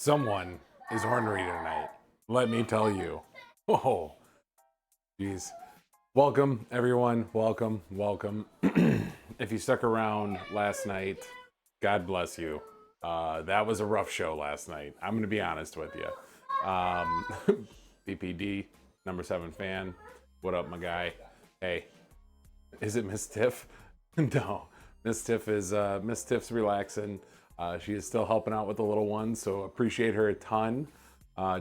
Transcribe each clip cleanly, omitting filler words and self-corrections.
Someone is ornery tonight. Let me tell you. Oh, jeez. Welcome, everyone. Welcome, welcome. If you stuck around last night, God bless you. That was a rough show last night. I'm going to be honest with you. BPD, number 7 fan. What up, my guy? Hey, is it Miss Tiff? No, Miss Tiff's relaxing. She is still helping out with the little ones, so appreciate her a ton.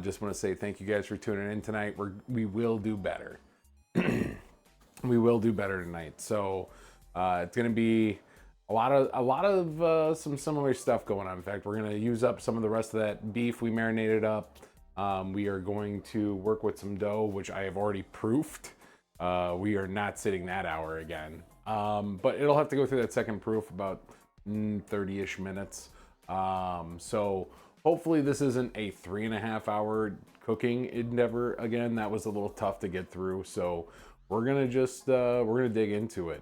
Just want to say thank you guys for tuning in tonight. We will do better. We will do better tonight. So it's going to be a lot of some similar stuff going on. In fact, we're going to use up some of the rest of that beef we marinated up. We are going to work with some dough, which I have already proofed. We are not sitting that hour again. But it'll have to go through that second proof about 30-ish minutes. So hopefully this isn't a 3.5 hour cooking endeavor again. That was a little tough to get through. So we're gonna just we're gonna dig into it.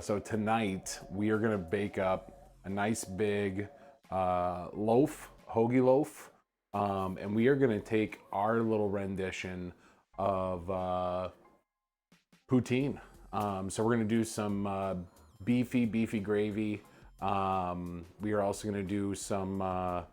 So tonight we are gonna bake up a nice big loaf, hoagie loaf, and we are gonna take our little rendition of poutine. So we're gonna do some beefy gravy. We are also gonna do some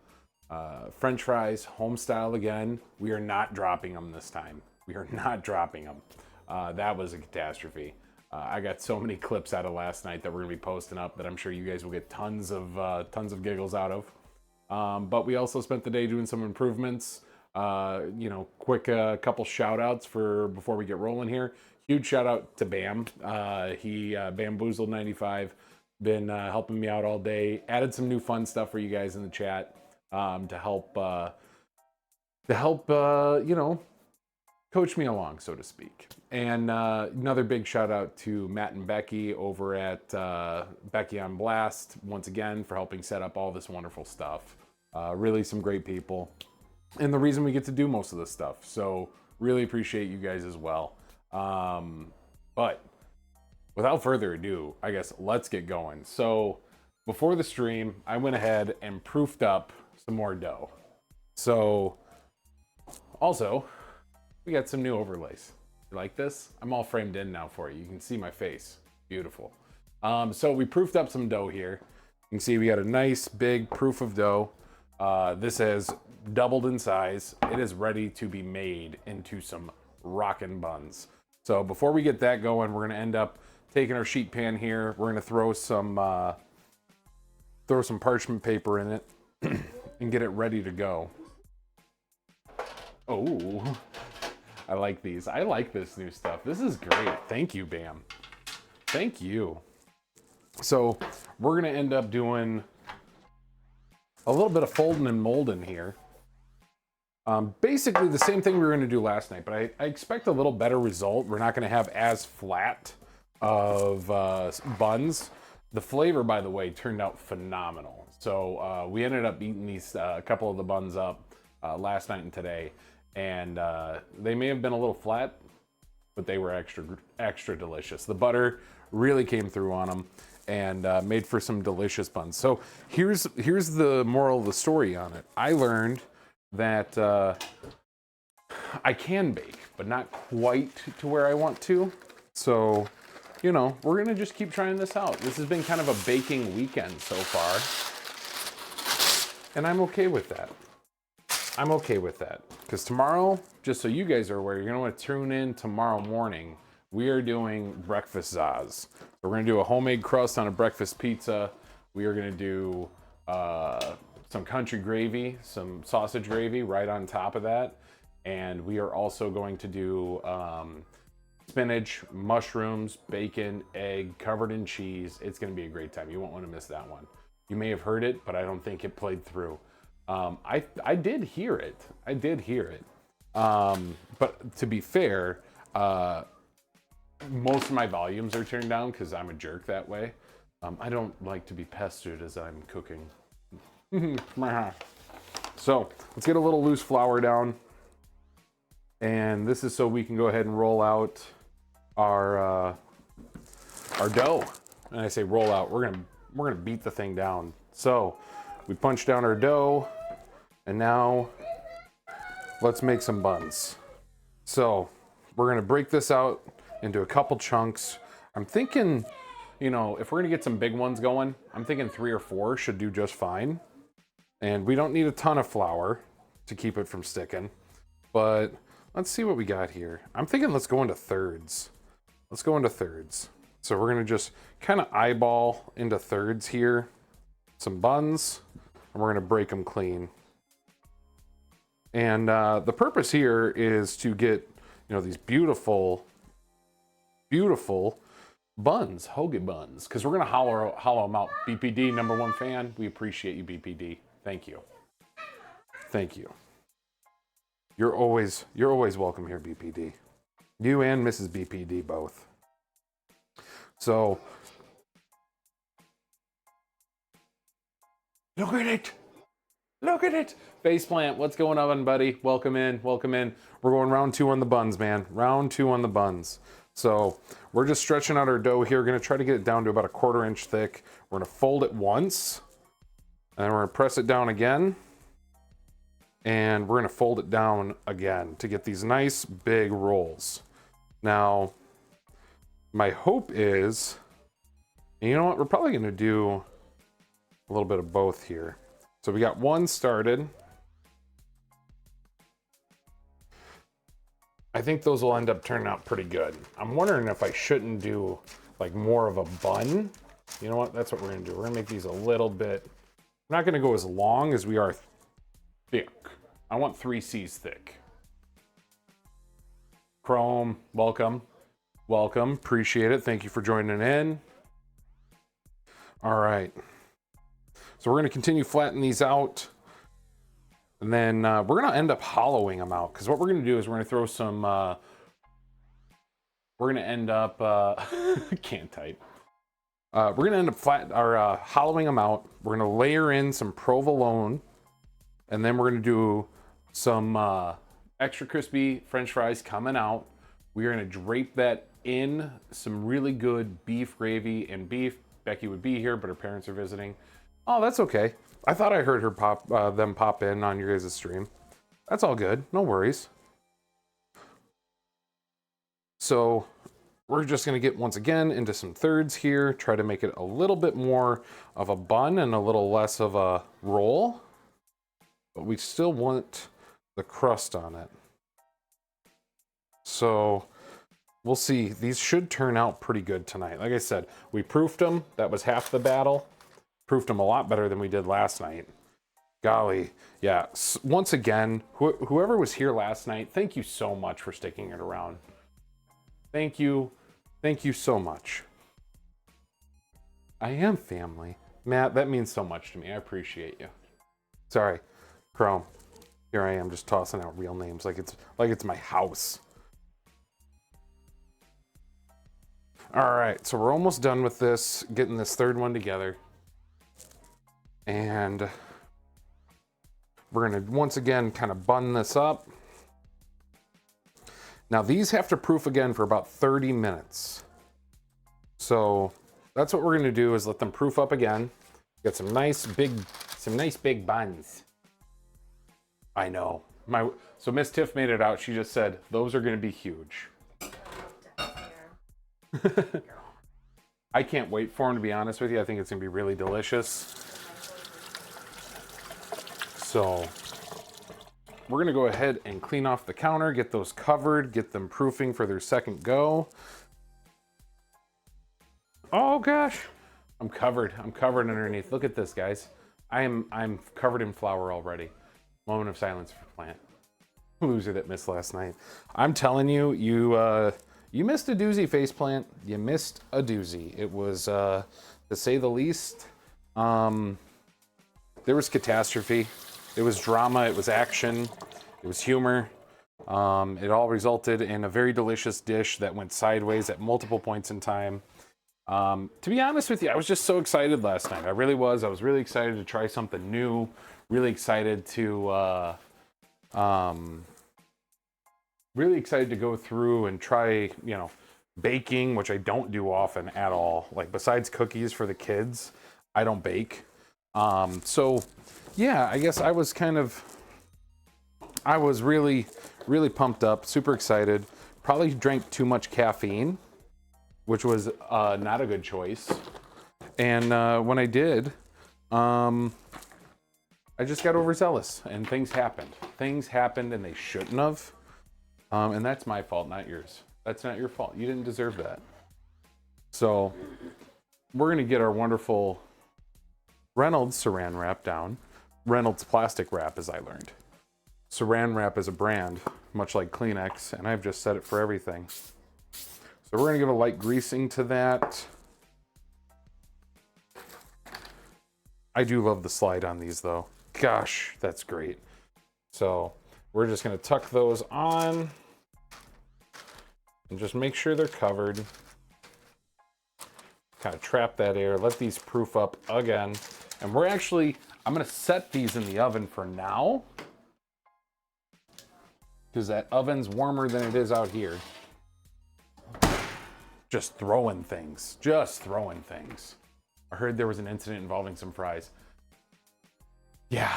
French fries, home style again. We are not dropping them this time. We are not dropping them. That was a catastrophe. I got so many clips out of last night that we're gonna be posting up that I'm sure you guys will get tons of giggles out of. But we also spent the day doing some improvements. Quick couple shout outs for before we get rolling here. Huge shout out to Bam. He Bamboozled 95, been helping me out all day. Added some new fun stuff for you guys in the chat to help coach me along, so to speak. And another big shout out to Matt and Becky over at Becky on Blast once again for helping set up all this wonderful stuff. Really some great people, and the reason we get to do most of this stuff. So really appreciate you guys as well. But without further ado, I guess let's get going. So before the stream, I went ahead and proofed up some more dough. So also, we got some new overlays. You like this? I'm all framed in now for you. You can see my face. Beautiful. So we proofed up some dough here. You can see we got a nice big proof of dough. This has doubled in size. It is ready to be made into some rockin' buns. So before we get that going, we're gonna end up taking our sheet pan here. We're gonna throw some parchment paper in it and get it ready to go. Oh, I like these. I like this new stuff. This is great. Thank you, Bam. Thank you. So we're gonna end up doing a little bit of folding and molding here. Basically the same thing we were gonna do last night, but I expect a little better result. We're not gonna have as flat of buns. The flavor, by the way, turned out phenomenal. So we ended up eating these a couple of the buns up last night and today, and they may have been a little flat, but they were extra delicious. The butter really came through on them and made for some delicious buns. So here's the moral of the story on it. I learned that I can bake, but not quite to where I want to. So, we're gonna just keep trying this out. This has been kind of a baking weekend so far, and I'm okay with that. I'm okay with that, because tomorrow, just so you guys are aware, you're gonna want to tune in tomorrow morning. We are doing breakfast zaz. We're gonna do a homemade crust on a breakfast pizza. We are gonna do some country gravy, some sausage gravy right on top of that. And we are also going to do spinach, mushrooms, bacon, egg, covered in cheese. It's gonna be a great time. You won't want to miss that one. You may have heard it, but I don't think it played through. I did hear it. I did hear it. But to be fair, most of my volumes are turned down because I'm a jerk that way. I don't like to be pestered as I'm cooking. So let's get a little loose flour down, and this is so we can go ahead and roll out our dough. And I say roll out, we're gonna beat the thing down. So we punch down our dough, And now let's make some buns. So we're gonna break this out into a couple chunks. I'm thinking, you know, if we're gonna get some big ones going, I'm thinking 3 or 4 should do just fine. And we don't need a ton of flour to keep it from sticking, but let's see what we got here. I'm thinking let's go into thirds. Let's go into thirds. So we're gonna just kind of eyeball into thirds here, some buns, and we're gonna break them clean. And the purpose here is to get, you know, these beautiful, beautiful buns, hoagie buns, because we're gonna hollow them out. BPD, #1 fan, we appreciate you, BPD. Thank you. Thank you. You're always welcome here, BPD. You and Mrs. BPD both. So, look at it. Look at it. Faceplant, what's going on, buddy? Welcome in, welcome in. We're going round 2 on the buns, man. Round 2 on the buns. So we're just stretching out our dough here. We're gonna try to get it down to about a 1/4 inch thick. We're gonna fold it once, and then we're gonna press it down again. And we're gonna fold it down again to get these nice big rolls. Now, my hope is, and you know what? We're probably gonna do a little bit of both here. So we got one started. I think those will end up turning out pretty good. I'm wondering if I shouldn't do like more of a bun. You know what? That's what we're gonna do. We're gonna make these a little bit, we're not gonna go as long as we are thick. I want 3 C's thick. Chrome, welcome. Welcome, appreciate it. Thank you for joining in. All right. So we're gonna continue flattening these out. And then we're gonna end up hollowing them out, because what we're gonna do is we're gonna throw some, we're gonna end up, can't type. We're gonna end up hollowing them out. We're gonna layer in some provolone, and then we're gonna do some extra crispy French fries coming out. We're gonna drape that in some really good beef gravy and beef. Becky would be here, but her parents are visiting. Oh, that's okay. I thought I heard her them pop in on your guys' stream. That's all good, no worries. So we're just gonna get, once again, into some thirds here, try to make it a little bit more of a bun and a little less of a roll, but we still want the crust on it. So we'll see. These should turn out pretty good tonight. Like I said, we proofed them. That was half the battle. Proofed them a lot better than we did last night. Golly, yeah. Once again, whoever was here last night, thank you so much for sticking it around. Thank you. Thank you so much. I am family. Matt, that means so much to me. I appreciate you. Sorry, Chrome. Here I am just tossing out real names like it's my house. All right, so we're almost done with this, getting this third one together. And we're gonna, once again, kind of bun this up. Now these have to proof again for about 30 minutes. So that's what we're gonna do, is let them proof up again. Get some nice big buns. I know. So Miss Tiff made it out. She just said, those are gonna be huge. I can't wait for them, to be honest with you. I think it's gonna be really delicious. So we're gonna go ahead and clean off the counter, get those covered, get them proofing for their second go. Oh gosh, I'm covered underneath. Look at this, guys. I'm covered in flour already. Moment of silence for plant. Loser that missed last night. I'm telling you, you missed a doozy, Faceplant. You missed a doozy. It was, to say the least, there was catastrophe. It was drama, it was action, it was humor. It all resulted in a very delicious dish that went sideways at multiple points in time. To be honest with you, I was just so excited last night. I really was. I was really excited to try something new. Really excited to go through and try, you know, baking, which I don't do often at all. Like, besides cookies for the kids, I don't bake. So yeah, I guess I was kind of I was really, really pumped up, super excited. Probably drank too much caffeine, which was not a good choice. And when I did, I just got overzealous and things happened. Things happened and they shouldn't have. And that's my fault, not yours. That's not your fault. You didn't deserve that. So we're gonna get our wonderful Reynolds saran wrap down. Reynolds plastic wrap, as I learned. Saran wrap is a brand, much like Kleenex, and I've just said it for everything. So we're gonna give a light greasing to that. I do love the slide on these though. Gosh, that's great. So we're just gonna tuck those on and just make sure they're covered. Kind of trap that air, let these proof up again. And we're actually, I'm gonna set these in the oven for now, because that oven's warmer than it is out here. Just throwing things. I heard there was an incident involving some fries. Yeah,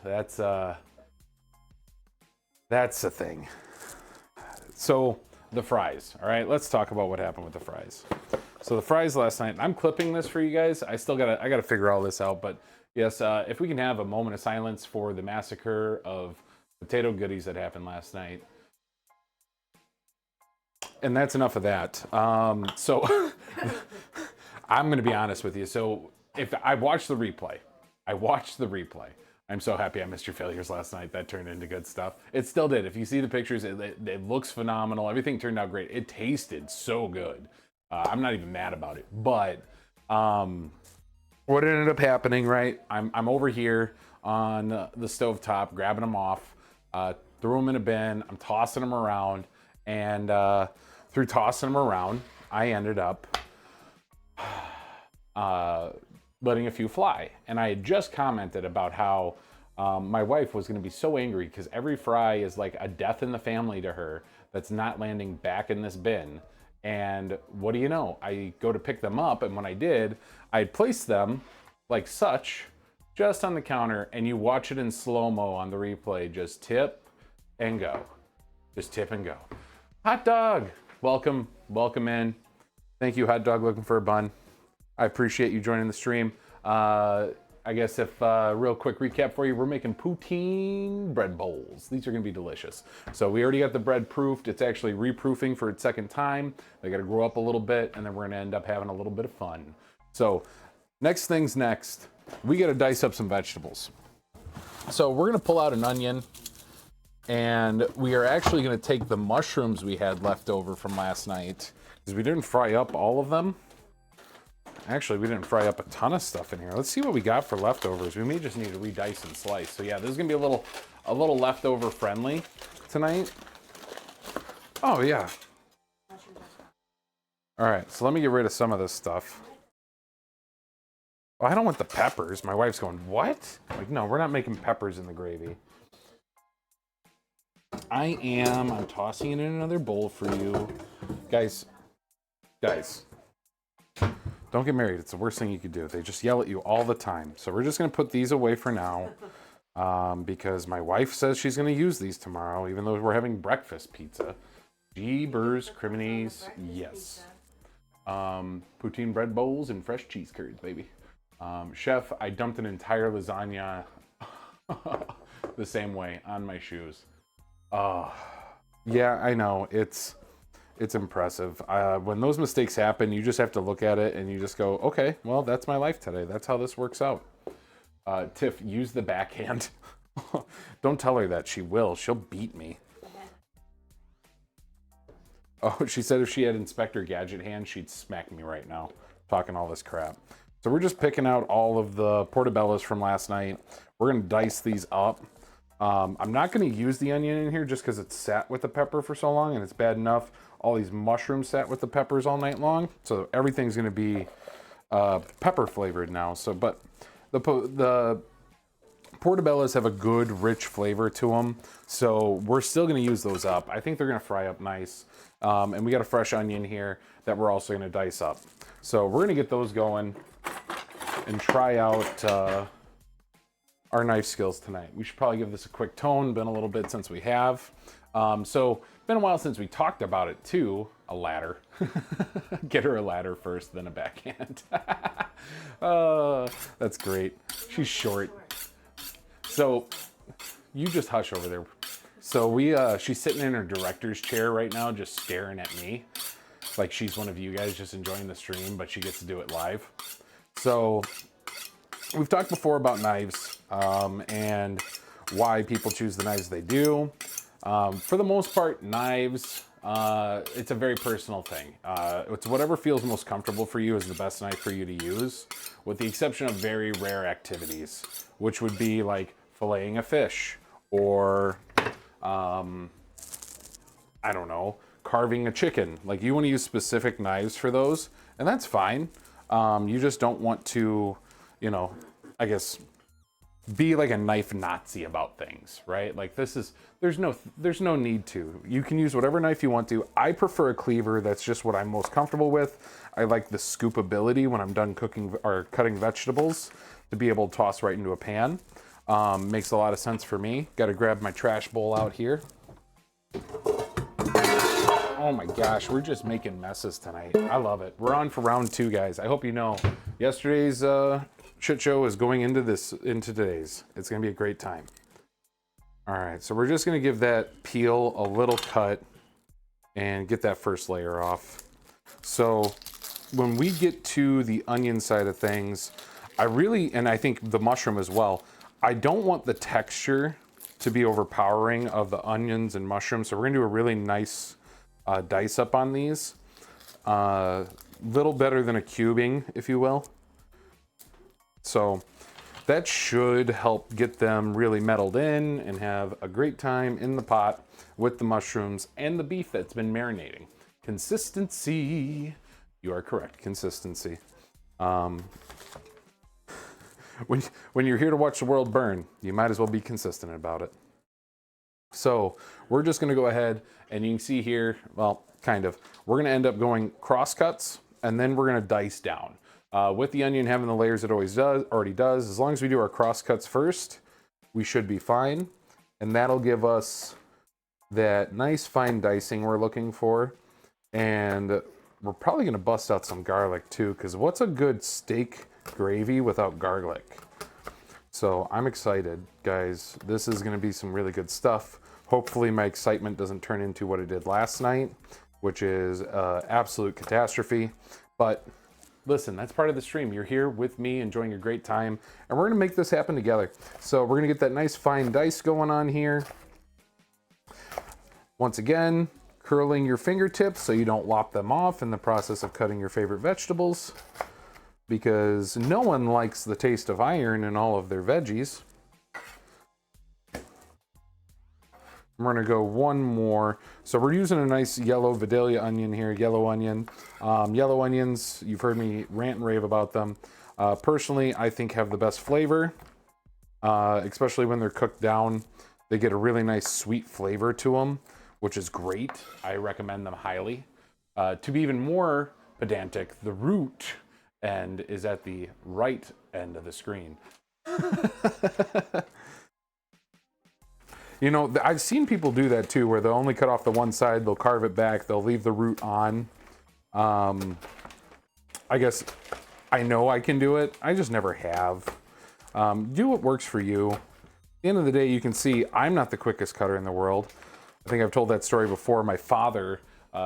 that's a thing. So the fries, all right, let's talk about what happened with the fries. So the fries last night, I'm clipping this for you guys. I gotta figure all this out, but yes, if we can have a moment of silence for the massacre of potato goodies that happened last night. And that's enough of that. So I'm gonna be honest with you. So if I watched the replay, I'm so happy I missed your failures last night. That turned into good stuff. It still did. If you see the pictures, it looks phenomenal. Everything turned out great. It tasted so good. I'm not even mad about it. But what ended up happening, right? I'm over here on the stovetop, grabbing them off, threw them in a bin. I'm tossing them around, and through tossing them around, I ended up letting a few fly. And I had just commented about how my wife was going to be so angry because every fry is like a death in the family to her that's not landing back in this bin. And what do you know? I go to pick them up, and when I did, I had placed them like such just on the counter, and you watch it in slow-mo on the replay, just tip and go. Just tip and go. Hot dog, welcome in. Thank you, Hot Dog Looking for a Bun. I appreciate you joining the stream. I guess if real quick recap for you, we're making poutine bread bowls. These are gonna be delicious. So we already got the bread proofed. It's actually reproofing for its second time. They gotta grow up a little bit, and then we're gonna end up having a little bit of fun. So next thing's next. We gotta dice up some vegetables. So we're gonna pull out an onion, and we are actually gonna take the mushrooms we had left over from last night, because we didn't fry up all of them. Actually, we didn't fry up a ton of stuff in here. Let's see what we got for leftovers. We may just need to re-dice and slice. So yeah, this is gonna be a little leftover friendly tonight. Oh yeah. All right, so let me get rid of some of this stuff. Oh, I don't want the peppers. My wife's going, what? Like, no, we're not making peppers in the gravy. I'm tossing it in another bowl for you. Guys, don't get married. It's the worst thing you could do. They just yell at you all the time. So we're just gonna put these away for now, because my wife says she's gonna use these tomorrow, even though we're having breakfast pizza. Jeebers, criminies, yes. Poutine bread bowls and fresh cheese curds, baby. Chef, I dumped an entire lasagna the same way on my shoes. Yeah, I know. It's impressive. When those mistakes happen, you just have to look at it and you just go, okay, well, that's my life today. That's how this works out. Tiff, use the backhand. Don't tell her that. She will. She'll beat me. Oh, she said if she had Inspector Gadget hands, she'd smack me right now, talking all this crap. So we're just picking out all of the portobellos from last night. We're gonna dice these up. I'm not gonna use the onion in here just because it's sat with the pepper for so long, and it's bad enough. All these mushrooms sat with the peppers all night long, so everything's gonna be pepper flavored now. So, but the portobellos have a good, rich flavor to them, so we're still gonna use those up. I think they're gonna fry up nice, and we got a fresh onion here that we're also gonna dice up. So we're gonna get those going and try out our knife skills tonight. We should probably give this a quick tone. Been a little bit since we have. So been a while since we talked about it too. A ladder. Get her a ladder first, then a backhand. That's great. She's short. So you just hush over there. So she's sitting in her director's chair right now, just staring at me. Like she's one of you guys just enjoying the stream, but she gets to do it live. So we've talked before about knives and why people choose the knives they do. For the most part, knives, it's a very personal thing. It's whatever feels most comfortable for you is the best knife for you to use, with the exception of very rare activities, which would be like filleting a fish or, I don't know, carving a chicken. Like you want to use specific knives for those, and that's fine. You just don't want to, you know, I guess, be like a knife Nazi about things, right? Like there's no need to. You can use whatever knife you want to. I prefer a cleaver. That's just what I'm most comfortable with. I like the scoopability when I'm done cooking or cutting vegetables to be able to toss right into a pan. Makes a lot of sense for me. Got to grab my trash bowl out here. Oh my gosh, we're just making messes tonight. I love it. We're on for round 2, guys. I hope you know yesterday's shit show is going into today's. It's gonna be a great time. All right, so we're just gonna give that peel a little cut and get that first layer off. So when we get to the onion side of things, and I think the mushroom as well, I don't want the texture to be overpowering of the onions and mushrooms. So we're gonna do a really nice dice up on these. Little better than a cubing, if you will. So that should help get them really meddled in and have a great time in the pot with the mushrooms and the beef that's been marinating. Consistency. You are correct, consistency. When you're here to watch the world burn, you might as well be consistent about it. So we're just gonna go ahead and you can see here, well, kind of, we're gonna end up going cross cuts and then we're gonna dice down. With the onion having the layers it already does, as long as we do our cross cuts first, we should be fine. And that'll give us that nice fine dicing we're looking for. And we're probably gonna bust out some garlic too, because what's a good steak gravy without garlic? So I'm excited, guys. This is gonna be some really good stuff. Hopefully my excitement doesn't turn into what it did last night, which is absolute catastrophe. But listen, that's part of the stream. You're here with me, enjoying a great time, and we're gonna make this happen together. So we're gonna get that nice fine dice going on here. Once again, curling your fingertips so you don't lop them off in the process of cutting your favorite vegetables, because no one likes the taste of iron in all of their veggies. We're gonna go one more. So we're using a nice yellow Vidalia onion here, yellow onion. Yellow onions, you've heard me rant and rave about them. Personally, I think have the best flavor, especially when they're cooked down. They get a really nice sweet flavor to them, which is great. I recommend them highly. To be even more pedantic, the root end is at the right end of the screen. You know, I've seen people do that too, where they'll only cut off the one side, they'll carve it back, they'll leave the root on. I guess I know I can do it. I just never have. Do what works for you. At the end of the day, you can see I'm not the quickest cutter in the world. I think I've told that story before. My father,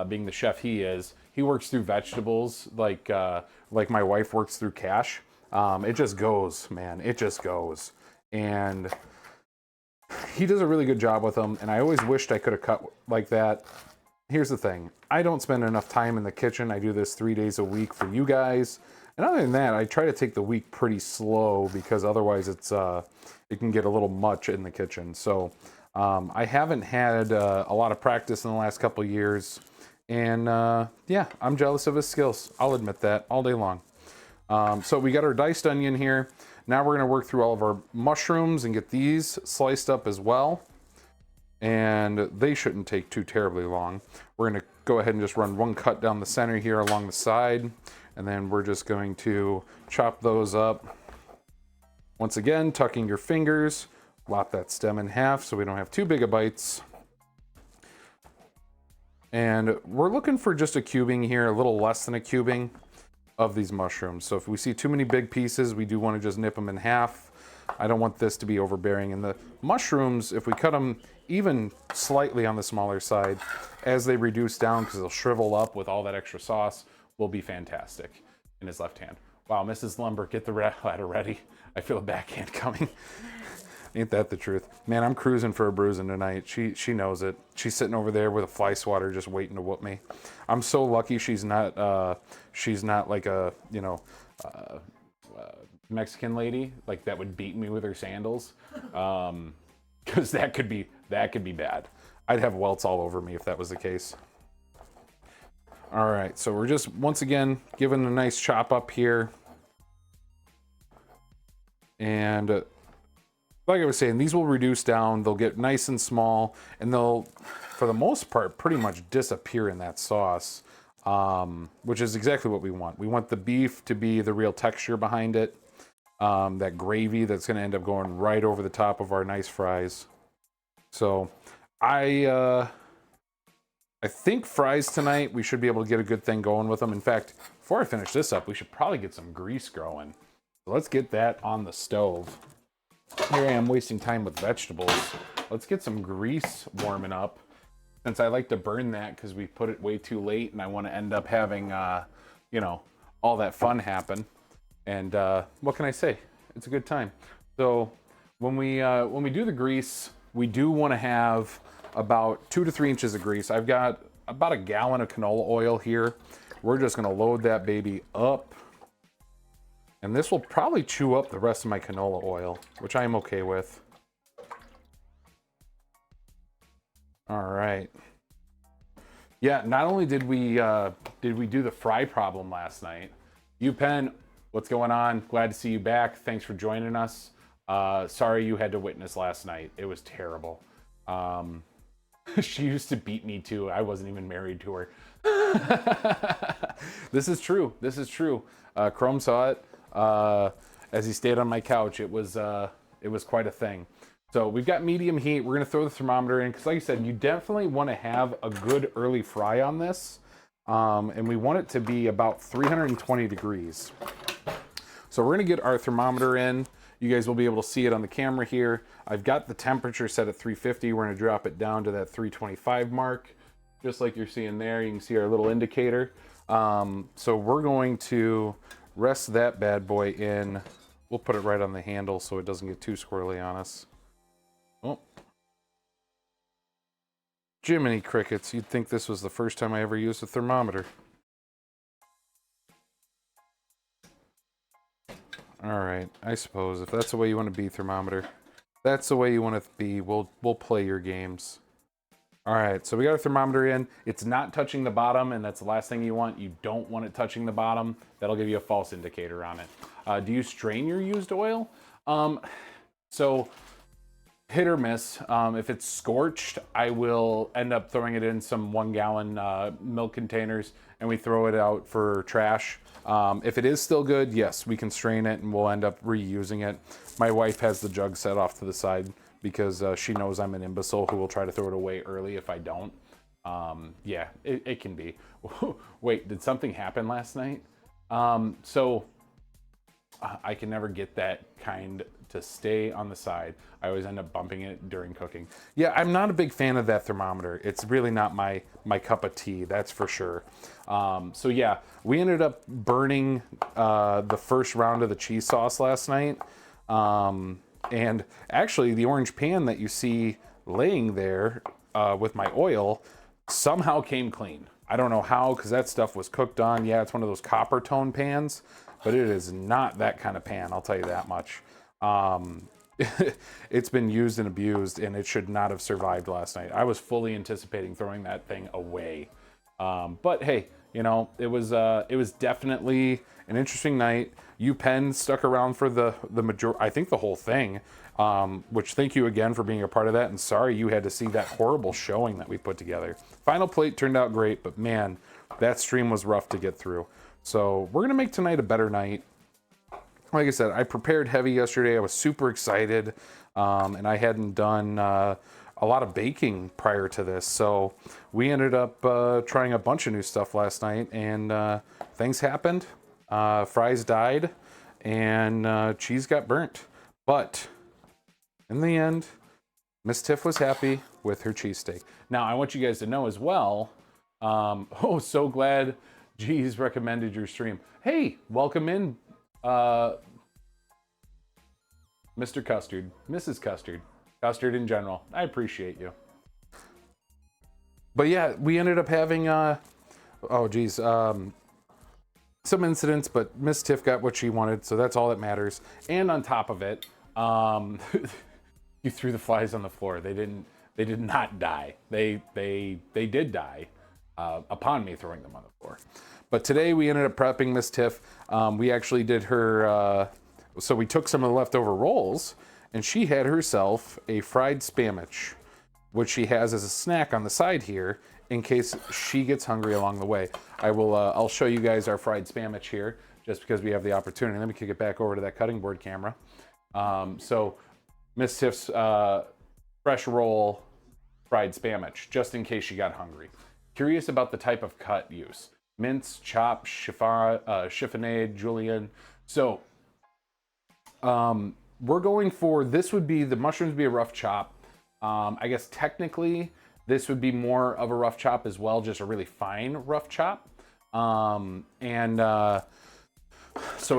being the chef he is, he works through vegetables like my wife works through cash. It just goes, man. It just goes. And he does a really good job with them, and I always wished I could have cut like that. Here's the thing. I don't spend enough time in the kitchen. I do this 3 days a week for you guys. And other than that, I try to take the week pretty slow because otherwise it can get a little much in the kitchen. So I haven't had a lot of practice in the last couple of years. And yeah, I'm jealous of his skills. I'll admit that all day long. So we got our diced onion here. Now we're gonna work through all of our mushrooms and get these sliced up as well. And they shouldn't take too terribly long. We're gonna go ahead and just run one cut down the center here along the side. And then we're just going to chop those up Once again, tucking your fingers, lop that stem in half so we don't have too big of bites. And we're looking for just a cubing here, a little less than a cubing of these mushrooms. So if we see too many big pieces, we do want to just nip them in half. I don't want this to be overbearing. And the mushrooms, if we cut them even slightly on the smaller side, as they reduce down, because they'll shrivel up with all that extra sauce, will be fantastic. In his left hand. Wow, Mrs. Lumber, get the ladder ready. I feel a backhand coming. Ain't that the truth? Man, I'm cruising for a bruising tonight. She knows it. She's sitting over there with a fly swatter just waiting to whoop me. I'm so lucky she's not like a, you know, Mexican lady like that would beat me with her sandals. Because that could be bad. I'd have welts all over me if that was the case. All right, so we're just once again giving a nice chop up here. And like I was saying, these will reduce down, they'll get nice and small, and they'll, for the most part, pretty much disappear in that sauce, which is exactly what we want. We want the beef to be the real texture behind it, that gravy that's gonna end up going right over the top of our nice fries. So I think fries tonight, we should be able to get a good thing going with them. In fact, before I finish this up, we should probably get some grease growing. So let's get that on the stove. Here I am wasting time with vegetables. Let's get some grease warming up. Since I like to burn that because we put it way too late and I want to end up having, you know, all that fun happen. And what can I say? It's a good time. So when we do the grease, we do want to have about 2 to 3 inches of grease. I've got about a gallon of canola oil here. We're just gonna load that baby up. And this will probably chew up the rest of my canola oil, which I am okay with. All right. Yeah, not only did we do the fry problem last night. UPenn, what's going on? Glad to see you back. Thanks for joining us. Sorry you had to witness last night. It was terrible. She used to beat me too. I wasn't even married to her. This is true. This is true. Chrome saw it as he stayed on my couch. It was quite a thing. So we've got medium heat. We're gonna throw the thermometer in because, like I said, you definitely want to have a good early fry on this, and we want it to be about 320 degrees. So we're gonna get our thermometer in. You guys will be able to see it on the camera here. I've got the temperature set at 350. We're gonna drop it down to that 325 mark, just like you're seeing there. You can see our little indicator. So we're going to rest that bad boy in. We'll put it right on the handle so it doesn't get too squirrely on us. Oh. Jiminy crickets, you'd think this was the first time I ever used a thermometer. All right, I suppose if that's the way you want to be, thermometer, that's the way you want to be. We'll play your games. All right, so we got our thermometer in. It's not touching the bottom, and that's the last thing you want. You don't want it touching the bottom. That'll give you a false indicator on it. Do you strain your used oil? So hit or miss. If it's scorched, I will end up throwing it in some 1 gallon milk containers, and we throw it out for trash. If it is still good, yes, we can strain it and we'll end up reusing it. My wife has the jug set off to the side because she knows I'm an imbecile who will try to throw it away early if I don't. Yeah, it can be. Wait, did something happen last night? So I can never get that kind to stay on the side. I always end up bumping it during cooking. Yeah, I'm not a big fan of that thermometer. It's really not my cup of tea, that's for sure. So yeah, we ended up burning the first round of the cheese sauce last night. And actually the orange pan that you see laying there with my oil somehow came clean. I don't know how, because that stuff was cooked on. Yeah, it's one of those copper tone pans, but it is not that kind of pan, I'll tell you that much. It's been used and abused, and it should not have survived last night. I was fully anticipating throwing that thing away. But hey, you know, it was definitely an interesting night. UPenn stuck around for the majority, I think the whole thing, which thank you again for being a part of that, and sorry you had to see that horrible showing that we put together. Final plate turned out great, but man, that stream was rough to get through. So we're gonna make tonight a better night. like I said, I prepared heavy yesterday. I was super excited, and I hadn't done a lot of baking prior to this. So we ended up trying a bunch of new stuff last night, and things happened. Fries died, and cheese got burnt. But in the end, Miss Tiff was happy with her cheesesteak. Now, I want you guys to know as well, oh, so glad G's recommended your stream. Hey, welcome in, Mr. Custard, Mrs. Custard, Custard in general. I appreciate you. But yeah, we ended up having, some incidents, but Miss Tiff got what she wanted, so that's all that matters. And on top of it, you threw the flies on the floor. They did not die. They did die upon me throwing them on the floor. But today we ended up prepping Miss Tiff. We actually did her, so we took some of the leftover rolls, and she had herself a fried spamich, which she has as a snack on the side here in case she gets hungry along the way. I'll show you guys our fried spamich here just because we have the opportunity. Let me kick it back over to that cutting board camera. So Miss Tiff's fresh roll fried spamich, just in case she got hungry. Curious about the type of cut use. Mince, chop, chiffonade, julienne. So we're going for, this would be, the mushrooms would be a rough chop. I guess technically this would be more of a rough chop as well, just a really fine rough chop. So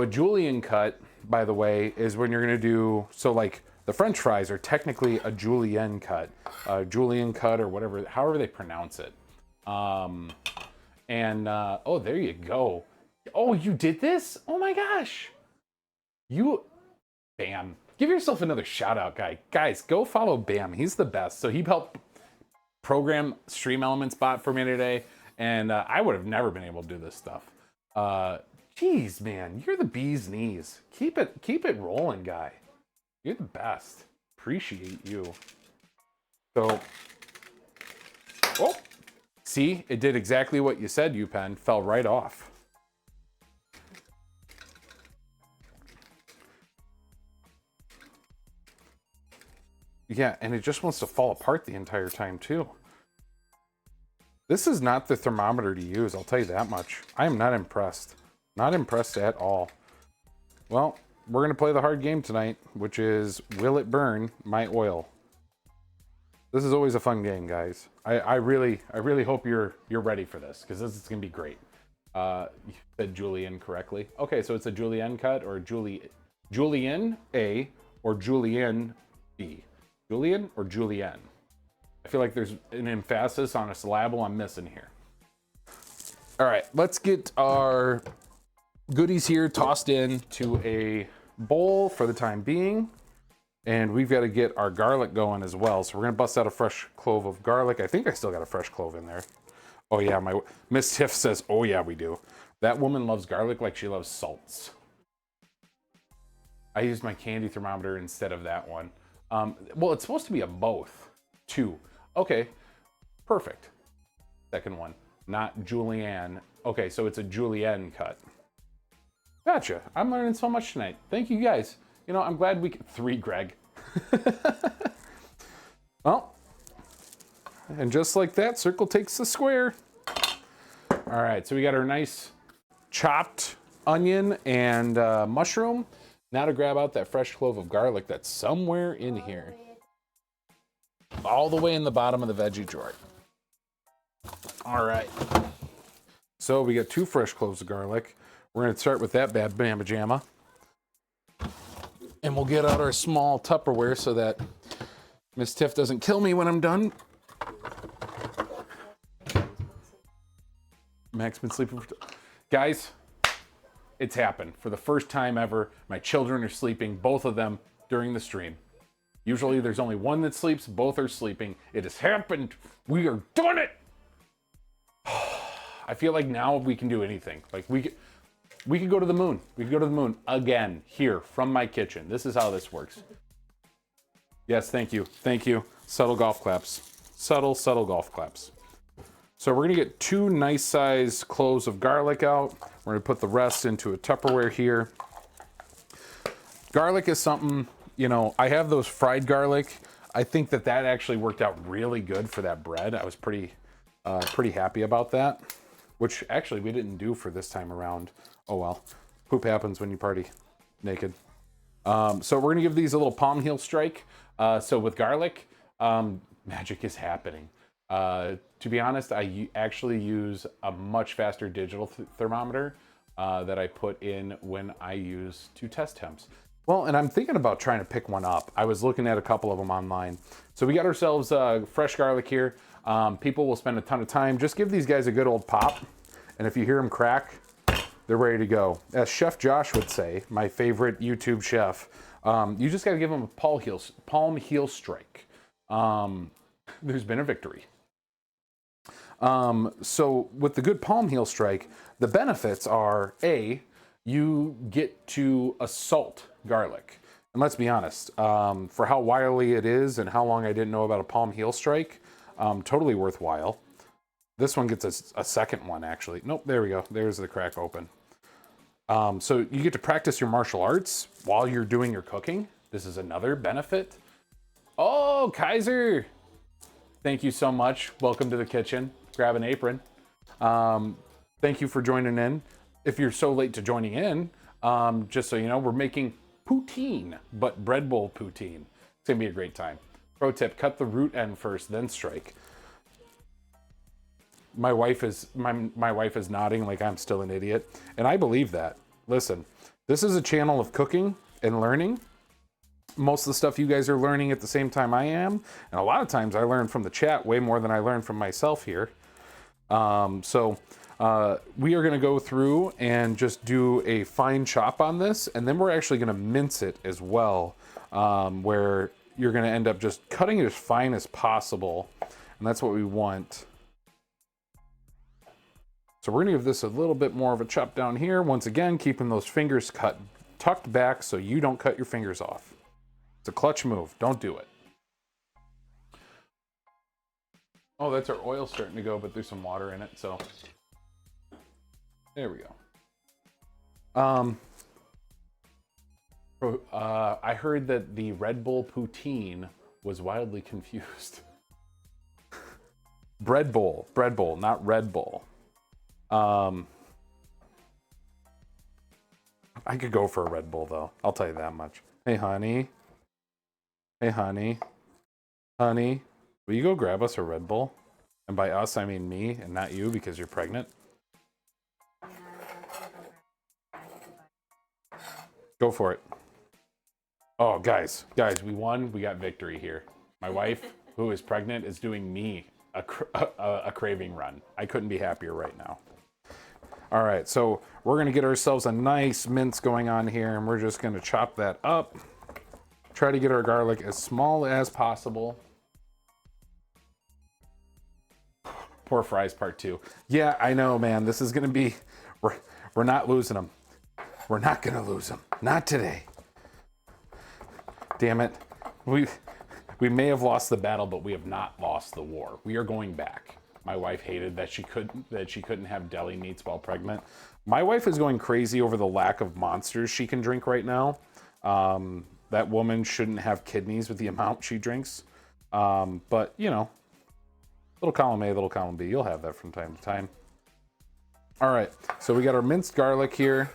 a julienne cut, by the way, is when you're gonna do, so like the French fries are technically a julienne cut or whatever, however they pronounce it. Oh, there you go. Oh, you did this? Oh my gosh. Bam. Give yourself another shout out, guy. Guys, go follow Bam. He's the best. So he helped program Stream Elements bot for me today, and I would have never been able to do this stuff. Geez, man, you're the bee's knees. Keep it rolling, guy. You're the best. Appreciate you. So, oh, see, it did exactly what you said, UPenn. Fell right off. Yeah, and it just wants to fall apart the entire time, too. This is not the thermometer to use, I'll tell you that much. I am not impressed. Not impressed at all. Well, we're going to play the hard game tonight, which is, will it burn my oil? This is always a fun game, guys. I really hope you're ready for this, because this is going to be great. You said julienne correctly. Okay, so it's a julienne cut, or julienne A, or julienne B. Julian or julienne? I feel like there's an emphasis on a syllable I'm missing here. All right, let's get our goodies here tossed in to a bowl for the time being. And we've got to get our garlic going as well. So we're gonna bust out a fresh clove of garlic. I think I still got a fresh clove in there. Oh yeah, my Miss Tiff says, oh yeah, we do. That woman loves garlic like she loves salts. I used my candy thermometer instead of that one. Well, it's supposed to be a both, too. Okay, perfect. Second one, not julienne. Okay, so it's a julienne cut. Gotcha. I'm learning so much tonight. Thank you, guys. You know, I'm glad we could... 3, Greg. Well, and just like that, circle takes the square. All right, so we got our nice chopped onion and mushroom. Now to grab out that fresh clove of garlic that's somewhere in here. All the way in the bottom of the veggie drawer. All right. So we got 2 fresh cloves of garlic. We're gonna start with that bad bamma jamma. And we'll get out our small Tupperware so that Miss Tiff doesn't kill me when I'm done. Mac's been sleeping for... Guys, it's happened. For the first time ever, my children are sleeping, both of them, during the stream. Usually there's only one that sleeps, both are sleeping. It has happened. We are doing it. I feel like now we can do anything. Like we could go to the moon. We could go to the moon again, here, from my kitchen. This is how this works. Yes, thank you. Thank you. Subtle golf claps. Subtle golf claps. So we're gonna get 2 nice sized cloves of garlic out. We're gonna put the rest into a Tupperware here. Garlic is something, you know, I have those fried garlic. I think that actually worked out really good for that bread. I was pretty happy about that, which actually we didn't do for this time around. Oh well, poop happens when you party naked. So we're gonna give these a little palm heel strike. So with garlic, magic is happening. To be honest, I actually use a much faster digital thermometer that I put in when I use to test temps. Well, and I'm thinking about trying to pick one up. I was looking at a couple of them online. So we got ourselves fresh garlic here. People will spend a ton of time. Just give these guys a good old pop. And if you hear them crack, they're ready to go. As Chef Josh would say, my favorite YouTube chef, you just got to give them a palm heel strike. There's been a victory. So with the good palm heel strike, the benefits are A, you get to assault garlic. And let's be honest, for how wily it is and how long I didn't know about a palm heel strike, totally worthwhile. This one gets a second one actually. Nope, there we go. There's the crack open. So you get to practice your martial arts while you're doing your cooking. This is another benefit. Oh, Kaiser. Thank you so much. Welcome to the kitchen. Grab an apron. Thank you for joining in. If you're so late to joining in, just so you know, we're making poutine, but bread bowl poutine. It's gonna be a great time. Pro tip, cut the root end first, then strike. My wife is nodding like I'm still an idiot, and I believe that. Listen, this is a channel of cooking and learning. Most of the stuff you guys are learning at the same time I am, and a lot of times I learn from the chat way more than I learn from myself here. We are going to go through and just do a fine chop on this, and then we're actually going to mince it as well, where you're going to end up just cutting it as fine as possible, and that's what we want. So we're going to give this a little bit more of a chop down here, once again keeping those fingers tucked back so you don't cut your fingers off. It's a clutch move. Don't do it. Oh, that's our oil starting to go, but there's some water in it, so there we go. I heard that the Red Bull poutine was wildly confused. Bread bowl, not Red Bull. I could go for a Red Bull though. I'll tell you that much. Hey, honey. Hey, honey. Honey, will you go grab us a Red Bull? And by us, I mean me and not you because you're pregnant. Go for it. Oh, guys, we won. We got victory here. My wife, who is pregnant, is doing me a craving run. I couldn't be happier right now. All right, so we're gonna get ourselves a nice mince going on here, and we're just gonna chop that up. Try to get our garlic as small as possible. Poor fries part 2. Yeah, I know, man. This is gonna be, we're not losing them. We're not gonna lose them. Not today. Damn it. We may have lost the battle, but we have not lost the war. We are going back. My wife hated that she couldn't have deli meats while pregnant. My wife is going crazy over the lack of monsters she can drink right now. That woman shouldn't have kidneys with the amount she drinks. But, you know, little column A, little column B. You'll have that from time to time. All right, so we got our minced garlic here.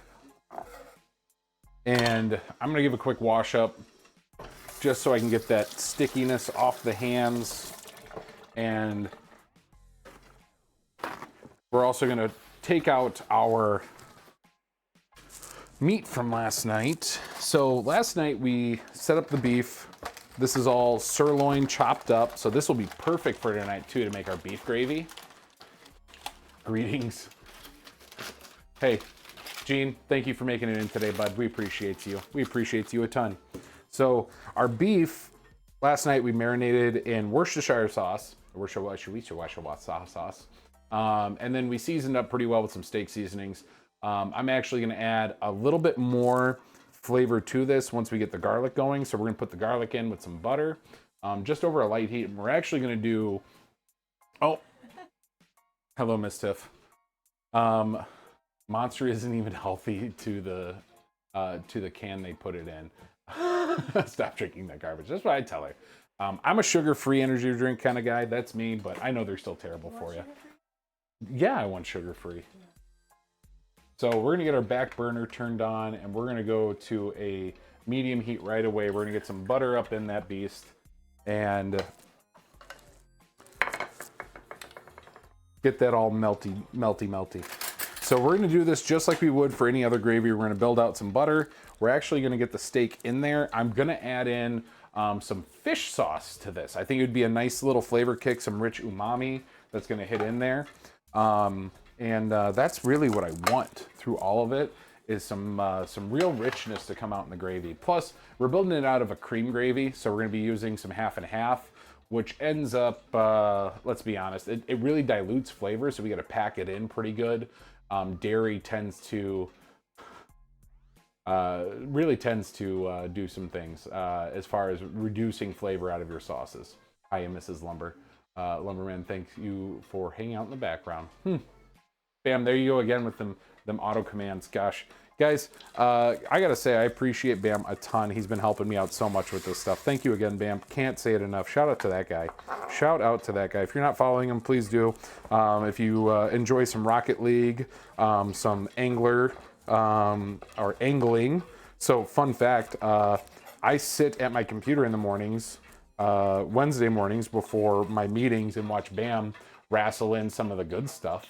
And I'm going to give a quick wash up just so I can get that stickiness off the hands. And we're also going to take out our meat from last night. So last night we set up the beef. This is all sirloin chopped up. So this will be perfect for tonight too to make our beef gravy. Greetings. Hey, Gene, thank you for making it in today, bud. We appreciate you. We appreciate you a ton. So our beef, last night we marinated in Worcestershire sauce. Sauce. And then we seasoned up pretty well with some steak seasonings. I'm actually gonna add a little bit more flavor to this once we get the garlic going. So we're gonna put the garlic in with some butter, just over a light heat. And we're actually gonna do, oh, hello, Miss Tiff. Monster isn't even healthy to the to the can they put it in. Stop drinking that garbage. That's what I tell her. I'm a sugar-free energy drink kind of guy. That's me, but I know they're still terrible for you. Yeah, I want sugar-free. So we're gonna get our back burner turned on, and we're gonna go to a medium heat right away. We're gonna get some butter up in that beast, and get that all melty. So we're gonna do this just like we would for any other gravy. We're gonna build out some butter. We're actually gonna get the steak in there. I'm gonna add in some fish sauce to this. I think it would be a nice little flavor kick, some rich umami that's gonna hit in there. That's really what I want through all of it, is some real richness to come out in the gravy. Plus, we're building it out of a cream gravy, so we're gonna be using some half and half, which ends up, let's be honest, it really dilutes flavor, so we gotta pack it in pretty good. Dairy tends to do some things as far as reducing flavor out of your sauces. Hi, Mrs. Lumberman, thank you for hanging out in the background. Bam, there you go again with them auto commands. Gosh, guys, I gotta say I appreciate Bam a ton. He's been helping me out so much with this stuff. Thank you again, Bam. Can't say it enough. Shout out to that guy. Shout out to that guy. If you're not following him, please do. If you enjoy some Rocket League, some angler, or angling. So fun fact, I sit at my computer in the mornings, Wednesday mornings before my meetings, and watch Bam wrestle in some of the good stuff.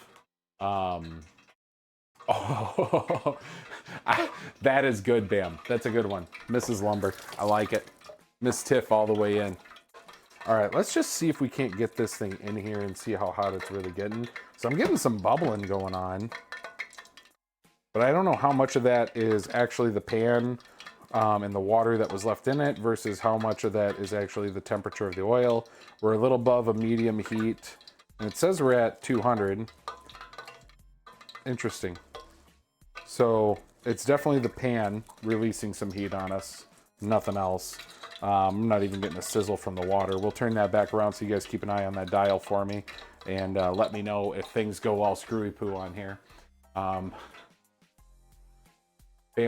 That is good, Bam. That's a good one. Mrs. Lumber, I like it. Miss Tiff all the way in. All right, let's just see if we can't get this thing in here and see how hot it's really getting. So I'm getting some bubbling going on, but I don't know how much of that is actually the pan and the water that was left in it versus how much of that is actually the temperature of the oil. We're a little above a medium heat, and it says we're at 200. Interesting. So it's definitely the pan releasing some heat on us, nothing else. I'm not even getting a sizzle from the water. We'll turn that back around so you guys keep an eye on that dial for me, and let me know if things go all screwy poo on here. Bam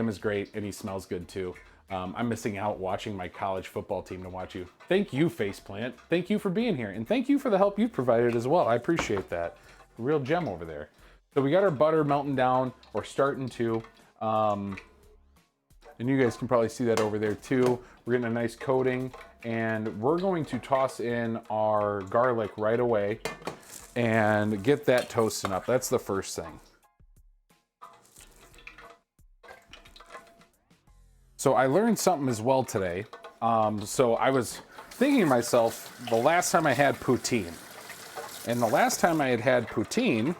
is great, and he smells good too. I'm missing out watching my college football team to watch you. Thank you, Faceplant. Thank you for being here, and thank you for the help you've provided as well. I appreciate that. Real gem over there. So we got our butter melting down, or starting to, and you guys can probably see that over there too. We're getting a nice coating, and we're going to toss in our garlic right away and get that toasting up. That's the first thing. So I learned something as well today. So I was thinking to myself, the last time I had poutine, and the last time I had poutine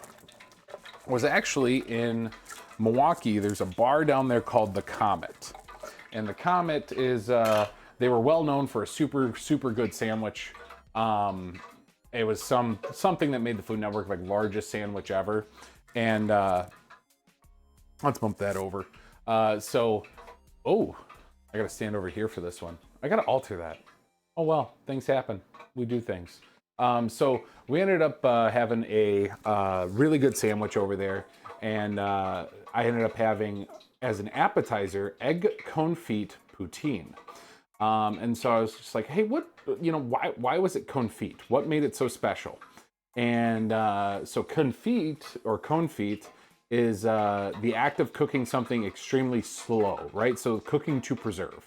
was actually in Milwaukee. There's a bar down there called the Comet. And the Comet is, they were well known for a super, super good sandwich. It was something that made the Food Network like largest sandwich ever. And let's bump that over. Oh, I gotta stand over here for this one. I gotta alter that. Oh well, things happen. We do things. So we ended up having a really good sandwich over there, and I ended up having, as an appetizer, egg confit poutine. And so I was just like, hey, why was it confit? What made it so special? And so confit, or confit, is the act of cooking something extremely slow, right? So cooking to preserve.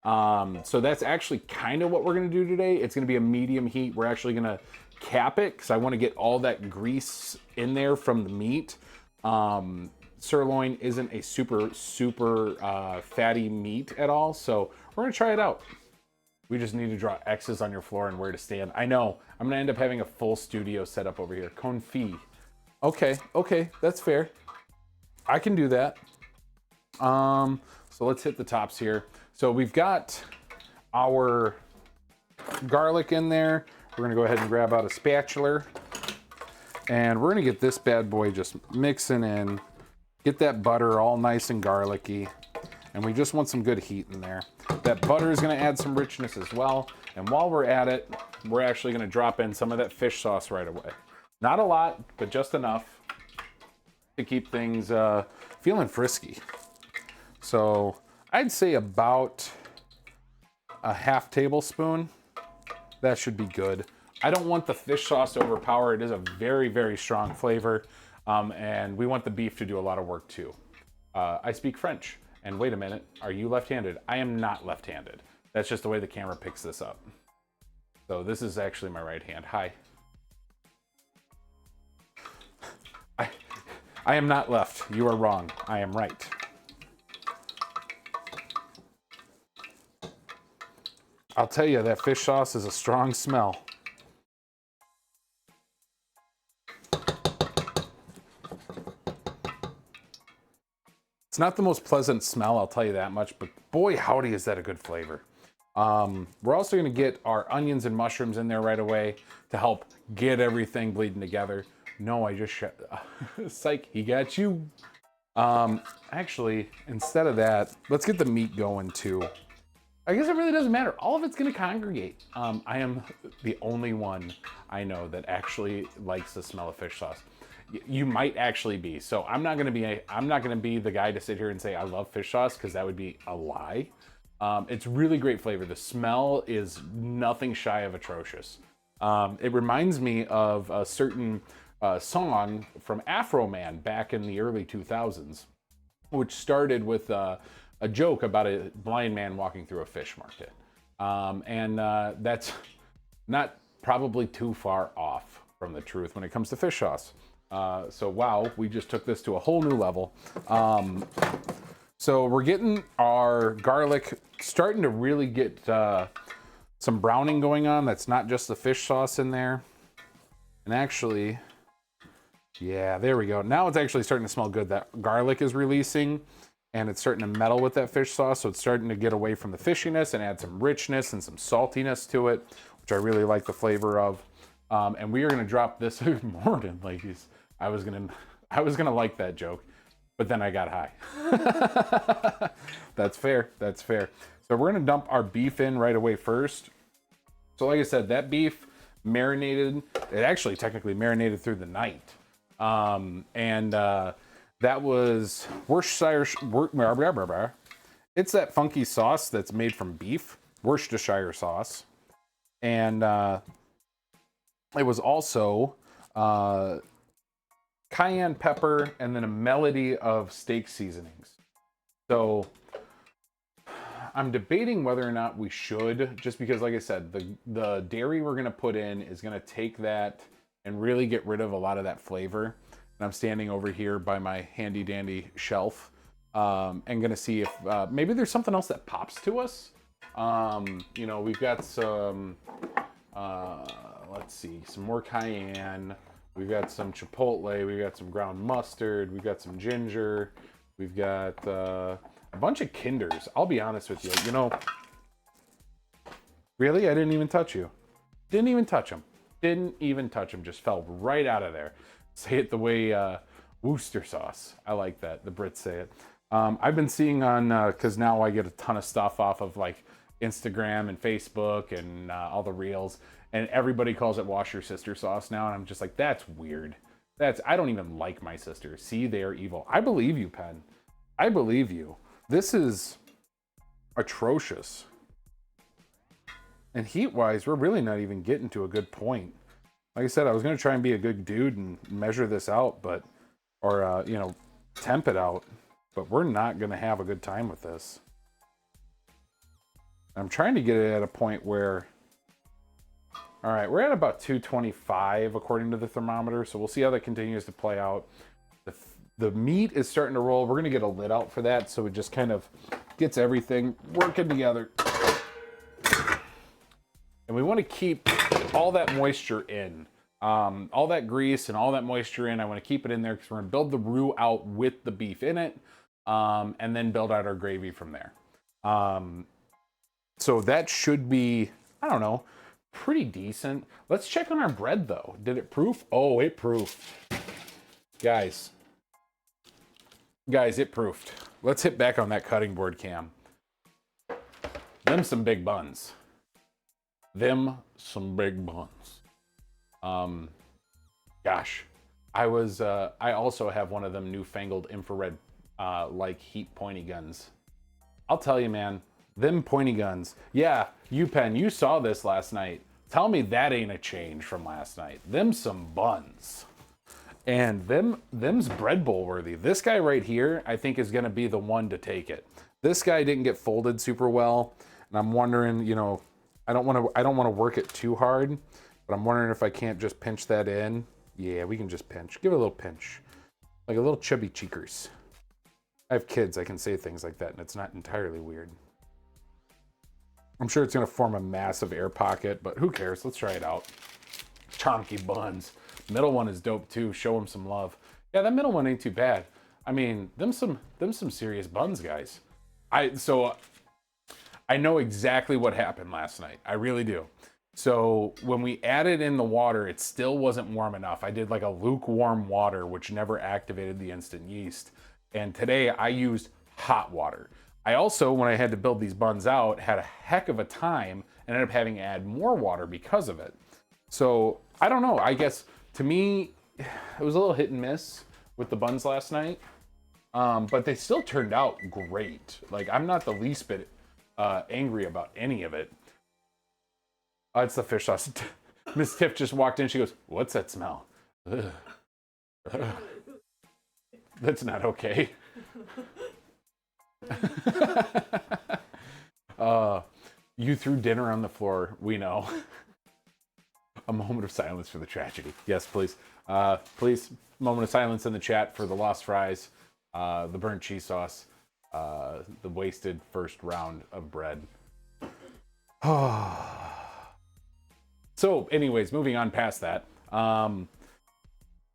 So that's actually kind of what we're gonna do today. It's gonna be a medium heat. We're actually gonna cap it because I wanna get all that grease in there from the meat. Sirloin isn't a super fatty meat at all, so we're gonna try it out. We just need to draw X's on your floor and where to stand. I know, I'm gonna end up having a full studio set up over here. Confit. Okay, that's fair. I can do that. So let's hit the tops here. So we've got our garlic in there. We're gonna go ahead and grab out a spatula, and we're gonna get this bad boy just mixing in, get that butter all nice and garlicky, and we just want some good heat in there. That butter is gonna add some richness as well, and while we're at it, we're actually gonna drop in some of that fish sauce right away. Not a lot, but just enough to keep things feeling frisky. So I'd say about a half tablespoon. That should be good. I don't want the fish sauce to overpower. It is a very, very strong flavor. And we want the beef to do a lot of work too. I speak French. And wait a minute, are you left-handed? I am not left-handed. That's just the way the camera picks this up. So this is actually my right hand. Hi. I am not left. You are wrong. I am right. I'll tell you, that fish sauce is a strong smell. It's not the most pleasant smell, I'll tell you that much, but boy, howdy, is that a good flavor. We're also gonna get our onions and mushrooms in there right away to help get everything bleeding together. No, I just psych, he got you. Actually, instead of that, let's get the meat going too. I guess it really doesn't matter. All of it's gonna congregate. I am the only one I know that actually likes the smell of fish sauce. You might actually be. So I'm not gonna be the guy to sit here and say I love fish sauce, because that would be a lie. It's really great flavor. The smell is nothing shy of atrocious. It reminds me of a certain song from Afro Man back in the early 2000s, which started with a joke about a blind man walking through a fish market. That's not probably too far off from the truth when it comes to fish sauce. So wow, we just took this to a whole new level. So we're getting our garlic starting to really get some browning going on. That's not just the fish sauce in there. And actually, yeah, there we go. Now it's actually starting to smell good. That garlic is releasing and it's starting to meddle with that fish sauce. So it's starting to get away from the fishiness and add some richness and some saltiness to it, which I really like the flavor of. And we are gonna drop this. Morning, ladies. I was gonna like that joke, but then I got high. That's fair, that's fair. So we're gonna dump our beef in right away first. So like I said, that beef marinated, it actually technically marinated through the night. That was Worcestershire, it's that funky sauce that's made from beef, Worcestershire sauce. And it was also cayenne pepper and then a melody of steak seasonings. So I'm debating whether or not we should, just because like I said, the dairy we're gonna put in is gonna take that and really get rid of a lot of that flavor. And I'm standing over here by my handy dandy shelf and gonna see if maybe there's something else that pops to us. You know, we've got some, let's see, some more cayenne. We've got some chipotle, we've got some ground mustard, we've got some ginger, we've got a bunch of Kinders. I'll be honest with you, you know, really, I didn't even touch you. Didn't even touch them. Didn't even touch them, just fell right out of there. Say it the way Worcester sauce. I like that, the Brits say it. I've been seeing on, because now I get a ton of stuff off of like Instagram and Facebook and all the reels. And everybody calls it wash your sister sauce now. And I'm just like, that's weird. I don't even like my sister. See, they are evil. I believe you, Penn. I believe you. This is atrocious. And heat-wise, we're really not even getting to a good point. Like I said, I was going to try and be a good dude and measure this out, or you know, temp it out. But we're not going to have a good time with this. I'm trying to get it at a point where, all right, we're at about 225 according to the thermometer, so we'll see how that continues to play out. The meat is starting to roll. We're gonna get a lid out for that, so it just kind of gets everything working together. And we want to keep all that moisture in, all that grease and all that moisture in. I want to keep it in there because we're gonna build the roux out with the beef in it, and then build out our gravy from there. So that should be, I don't know, pretty decent. Let's check on our bread though. Did it proof? Oh, it proofed. Guys, it proofed. Let's hit back on that cutting board cam. Them some big buns. Them some big buns. Gosh, I also have one of them newfangled infrared like heat pointy guns I'll tell you, man, them pointy guns. Yeah, UPenn, you saw this last night. Tell me that ain't a change from last night. Them some buns. And them's Bread Bowl worthy. This guy right here, I think, is going to be the one to take it. This guy didn't get folded super well, and I'm wondering, you know, I don't want to work it too hard, but I'm wondering if I can't just pinch that in. Yeah, we can just pinch. Give it a little pinch, like a little chubby cheekers. I have kids. I can say things like that, and it's not entirely weird. I'm sure it's going to form a massive air pocket, but who cares? Let's try it out. Chonky buns. Middle one is dope too. Show him some love. Yeah, that middle one ain't too bad. I mean, them some serious buns, guys. I know exactly what happened last night. I really do. So when we added in the water, it still wasn't warm enough. I did like a lukewarm water, which never activated the instant yeast. And today I used hot water. I also, when I had to build these buns out, had a heck of a time and ended up having to add more water because of it. So I don't know. I guess to me, it was a little hit and miss with the buns last night. But they still turned out great. Like, I'm not the least bit angry about any of it. It's the fish sauce. Miss Tiff just walked in. She goes, "What's that smell?" Ugh. Ugh. That's not okay. You threw dinner on the floor. We know. A moment of silence for the tragedy. Yes, please. Please, moment of silence in the chat for the lost fries, the burnt cheese sauce, the wasted first round of bread. So, anyways, moving on past that.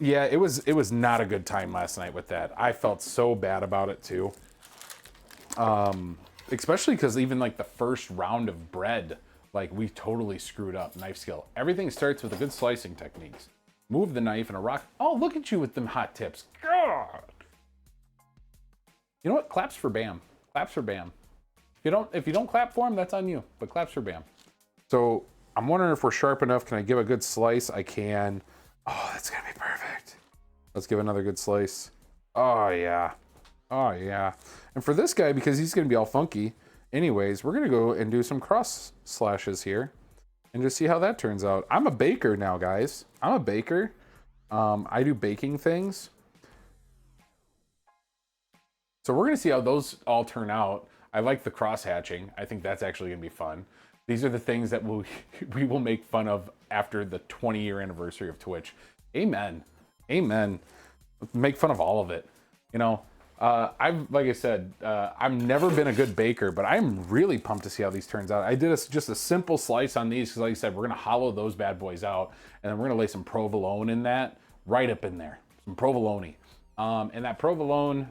Yeah, it was not a good time last night with that. I felt so bad about it too. Especially because even like the first round of bread, like we totally screwed up knife skill. Everything starts with a good slicing techniques. Move the knife and a rock. Oh, look at you with them hot tips. God. You know what? Claps for Bam. Claps for Bam. If you don't clap for him, that's on you. But claps for Bam. So I'm wondering if we're sharp enough. Can I give a good slice? I can. Oh, that's gonna be perfect. Let's give another good slice. Oh yeah. Oh yeah. And for this guy, because he's gonna be all funky, anyways, we're gonna go and do some cross slashes here and just see how that turns out. I'm a baker now, guys. I'm a baker. I do baking things. So we're gonna see how those all turn out. I like the cross hatching. I think that's actually gonna be fun. These are the things that we will make fun of after the 20-year anniversary of Twitch. Amen. Amen. Make fun of all of it. You know, like I said, I've never been a good baker, but I'm really pumped to see how these turns out. I did just a simple slice on these because, like I said, we're gonna hollow those bad boys out, and then we're gonna lay some provolone in that, right up in there, some provolone. And that provolone,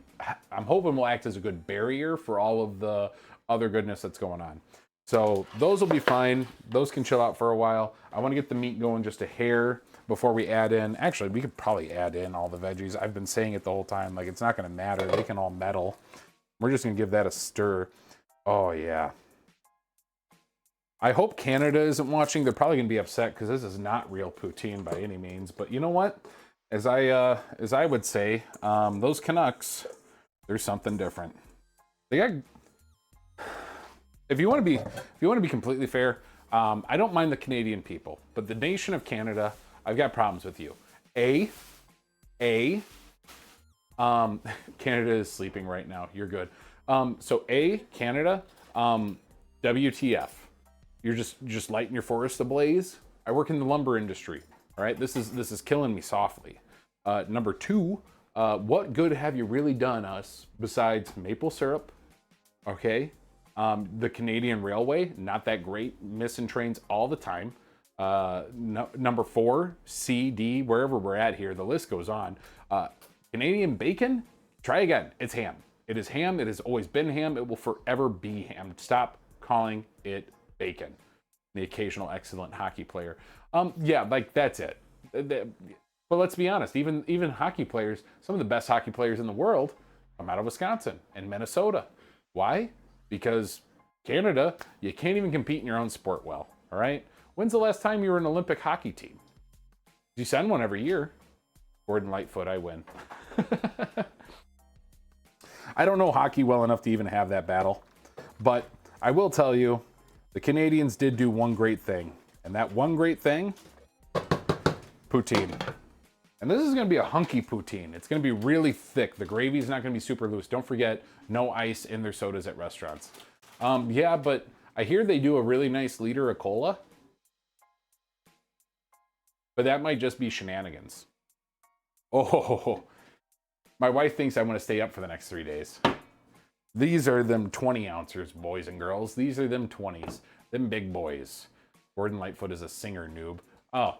I'm hoping will act as a good barrier for all of the other goodness that's going on. So those will be fine. Those can chill out for a while. I want to get the meat going just a hair before we add in. Actually, we could probably add in all the veggies. I've been saying it the whole time. Like, it's not going to matter. They can all meddle. We're just going to give that a stir. Oh, yeah. I hope Canada isn't watching. They're probably going to be upset because this is not real poutine by any means. But you know what? As I would say, those Canucks, there's something different. They got... If you want to be completely fair, I don't mind the Canadian people, but the nation of Canada, I've got problems with you. Canada is sleeping right now. You're good. So Canada, WTF? You're just lighting your forest ablaze. I work in the lumber industry. All right, this is killing me softly. Number two, what good have you really done us besides maple syrup? Okay. The Canadian Railway, not that great, missing trains all the time. Number four, C, D, wherever we're at here, the list goes on. Canadian bacon, try again. It's ham. It is ham. It has always been ham. It will forever be ham. Stop calling it bacon. The occasional excellent hockey player. Yeah, like that's it. But let's be honest, even hockey players, some of the best hockey players in the world come out of Wisconsin and Minnesota. Why? Because Canada, you can't even compete in your own sport well, all right? When's the last time you were an Olympic hockey team? You send one every year. Gordon Lightfoot, I win. I don't know hockey well enough to even have that battle. But I will tell you, the Canadians did do one great thing. And that one great thing, poutine. And this is going to be a hunky poutine. It's going to be really thick. The gravy's not going to be super loose. Don't forget, no ice in their sodas at restaurants. Yeah, but I hear they do a really nice liter of cola. But that might just be shenanigans. Oh, my wife thinks I want to stay up for the next 3 days. These are them 20 ounces, boys and girls. These are them 20s, them big boys. Gordon Lightfoot is a singer, noob. Oh,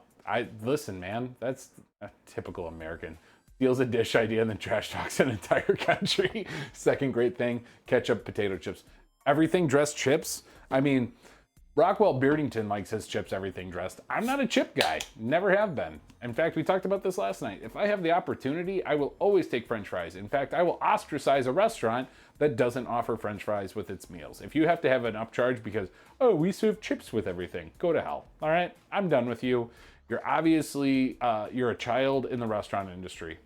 listen, man, that's a typical American. Steals a dish idea and then trash talks an entire country. Second great thing, ketchup, potato chips. Everything dressed chips. I mean, Rockwell Beardington likes his chips everything dressed. I'm not a chip guy, never have been. In fact, we talked about this last night. If I have the opportunity, I will always take French fries. In fact, I will ostracize a restaurant that doesn't offer French fries with its meals. If you have to have an upcharge because, oh, we serve chips with everything, go to hell, all right? I'm done with you. You're obviously, you're a child in the restaurant industry.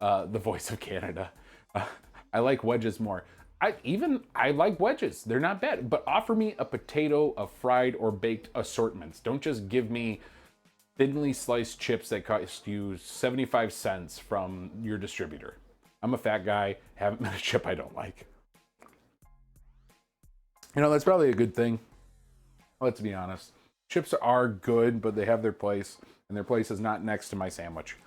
The voice of Canada. I like wedges more. I like wedges. They're not bad, but offer me a potato of fried or baked assortments. Don't just give me thinly sliced chips that cost you 75 cents from your distributor. I'm a fat guy, haven't met a chip I don't like. You know, that's probably a good thing. Let's be honest. Chips are good, but they have their place, and their place is not next to my sandwich.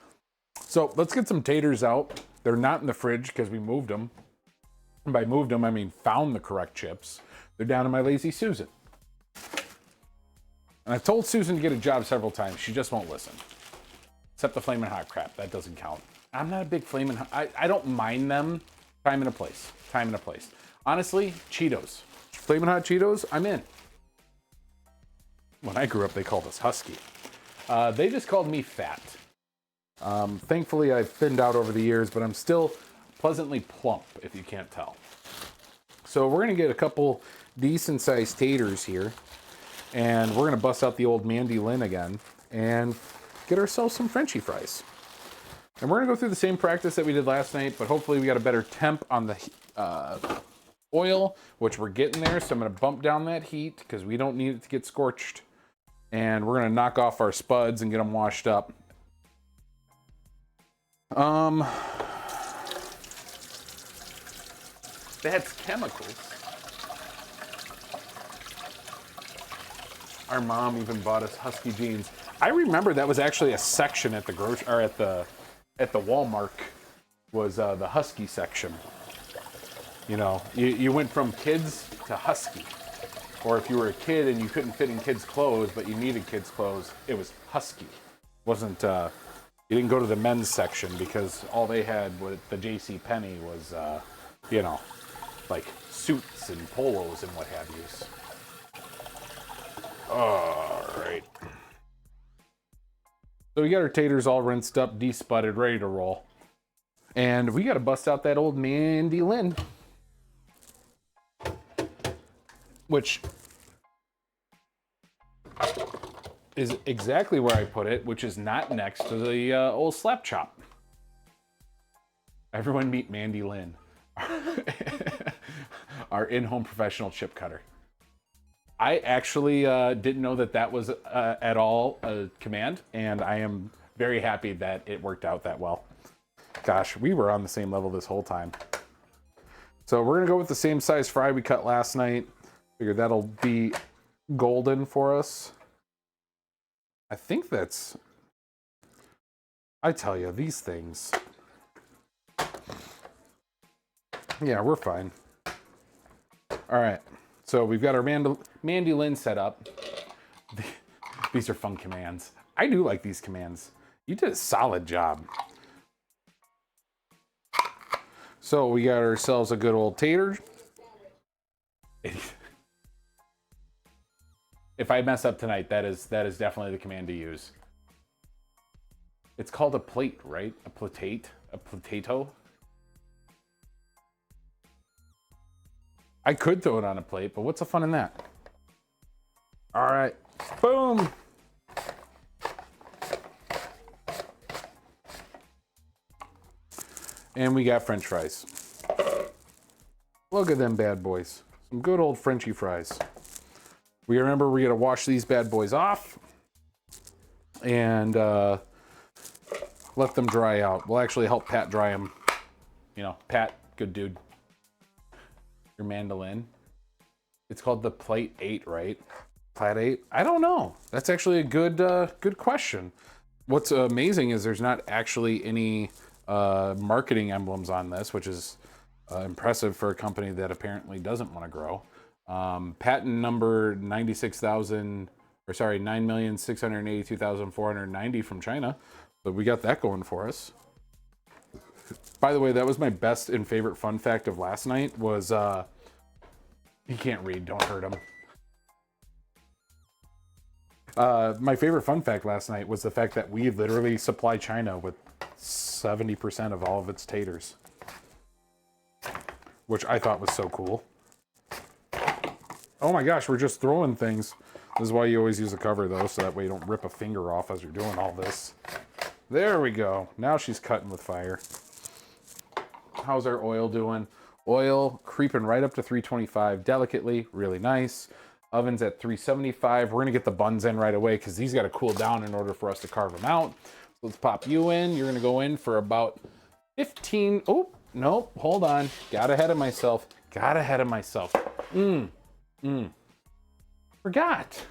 So let's get some taters out. They're not in the fridge because we moved them. And by moved them, I mean found the correct chips. They're down in my Lazy Susan. And I've told Susan to get a job several times. She just won't listen. Except the Flamin' Hot crap. That doesn't count. I'm not a big Flamin' Hot. I don't mind them. Time and a place. Time and a place. Honestly, Cheetos. Flamin' Hot Cheetos, I'm in. When I grew up, they called us Husky. They just called me fat. Thankfully, I've thinned out over the years, but I'm still pleasantly plump, if you can't tell. So we're gonna get a couple decent sized taters here, and we're gonna bust out the old Mandy Lynn again and get ourselves some Frenchy fries. And we're gonna go through the same practice that we did last night, but hopefully we got a better temp on the oil, which we're getting there. So I'm gonna bump down that heat because we don't need it to get scorched. And we're gonna knock off our spuds and get them washed up. That's chemicals. Our mom even bought us Husky jeans. I remember that was actually a section at the at the Walmart was the Husky section. You know, you went from kids to Husky. Or if you were a kid and you couldn't fit in kids' clothes, but you needed kids' clothes, it was Husky. It wasn't, you didn't go to the men's section because all they had with the J.C. Penney was, you know, like suits and polos and what have yous. All right. So we got our taters all rinsed up, de-sputted, ready to roll. And we got to bust out that old Mandy Lynn. Which is exactly where I put it, which is not next to the old slap chop. Everyone meet Mandy Lynn, our in-home professional chip cutter. I actually didn't know that that was at all a command, and I am very happy that it worked out that well. Gosh, we were on the same level this whole time. So we're gonna go with the same size fry we cut last night. Figure that'll be golden for us. I think that's, I tell you, these things. Yeah, we're fine. All right, so we've got our Mandy Lynn set up. These are fun commands. I do like these commands. You did a solid job. So we got ourselves a good old tater. If I mess up tonight, that is definitely the command to use. It's called a plate, right? A platate? A potato? I could throw it on a plate, but what's the fun in that? All right, boom. And we got French fries. Look at them bad boys. Some good old Frenchy fries. We remember we're gonna wash these bad boys off and let them dry out. We'll actually help Pat dry them. You know, Pat, good dude. Your mandolin. It's called the Plate 8, right? Plate 8? I don't know. That's actually a good question. What's amazing is there's not actually any marketing emblems on this, which is impressive for a company that apparently doesn't want to grow. Patent number 9,682,490 from China. But we got that going for us. By the way, that was my best and favorite fun fact of last night was, he can't read, don't hurt him. My favorite fun fact last night was the fact that we literally supply China with 70% of all of its taters, which I thought was so cool. Oh my gosh, we're just throwing things. This is why you always use a cover though, so that way you don't rip a finger off as you're doing all this. There we go. Now she's cutting with fire. How's our oil doing? Oil creeping right up to 325 delicately, really nice. Oven's at 375. We're gonna get the buns in right away because these gotta cool down in order for us to carve them out. So let's pop you in. You're gonna go in for about 15. Oh, nope, hold on. Got ahead of myself. Forgot.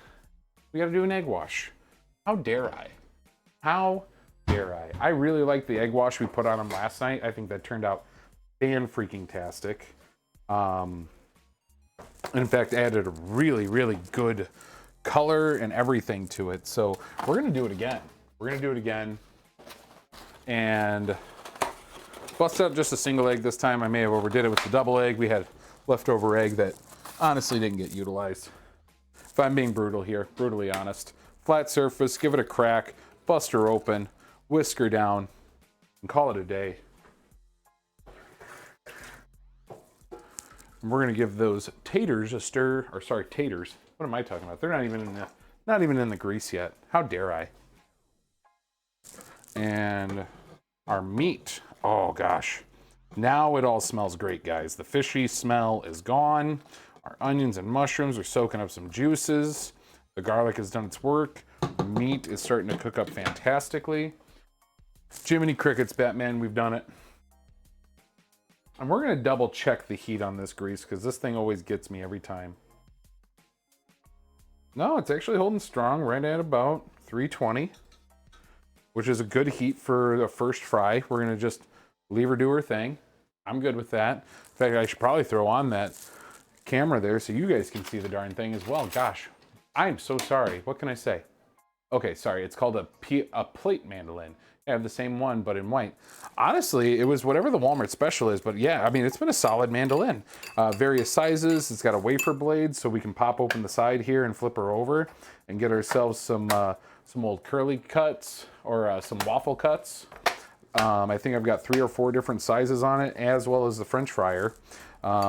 We gotta do an egg wash. How dare I? How dare I? I really like the egg wash we put on them last night. I think that turned out fan-freaking-tastic. In fact, added a really, really good color and everything to it. So we're gonna do it again. And bust out just a single egg this time. I may have overdid it with the double egg. We had leftover egg that honestly didn't get utilized. If I'm being brutal here, brutally honest. Flat surface, give it a crack, bust her open, whisk her down, and call it a day. And we're gonna give those taters a stir, or sorry, taters. What am I talking about? They're not even in the grease yet. How dare I? And our meat. Oh gosh. Now it all smells great, guys. The fishy smell is gone. Our onions and mushrooms are soaking up some juices. The garlic has done its work. The meat is starting to cook up fantastically. Jiminy Crickets, Batman, we've done it. And we're gonna double check the heat on this grease because this thing always gets me every time. No, it's actually holding strong right at about 320, which is a good heat for the first fry. We're gonna just leave her do her thing. I'm good with that. In fact, I should probably throw on that camera there so you guys can see the darn thing as well. Gosh, I'm so sorry. What can I say? Okay, sorry, it's called a plate mandolin. I have the same one, but in white. Honestly, it was whatever the Walmart special is, but yeah, I mean, it's been a solid mandolin. Various sizes, it's got a wafer blade, so we can pop open the side here and flip her over and get ourselves some old curly cuts or some waffle cuts. I think I've got 3 or 4 different sizes on it, as well as the French fryer,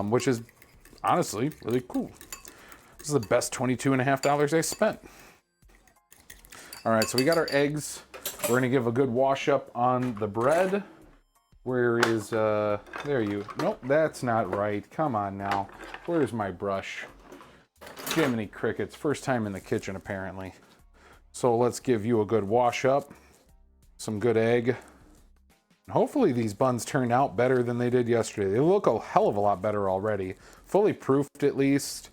which is honestly really cool. This is the best $22.50 I spent. All right, so we got our eggs. We're gonna give a good wash up on the bread. Where is, there you, nope, that's not right. Come on now, where's my brush? Jiminy Crickets, first time in the kitchen apparently. So let's give you a good wash up, some good egg. Hopefully these buns turned out better than they did yesterday. They look a hell of a lot better already. Fully proofed at least.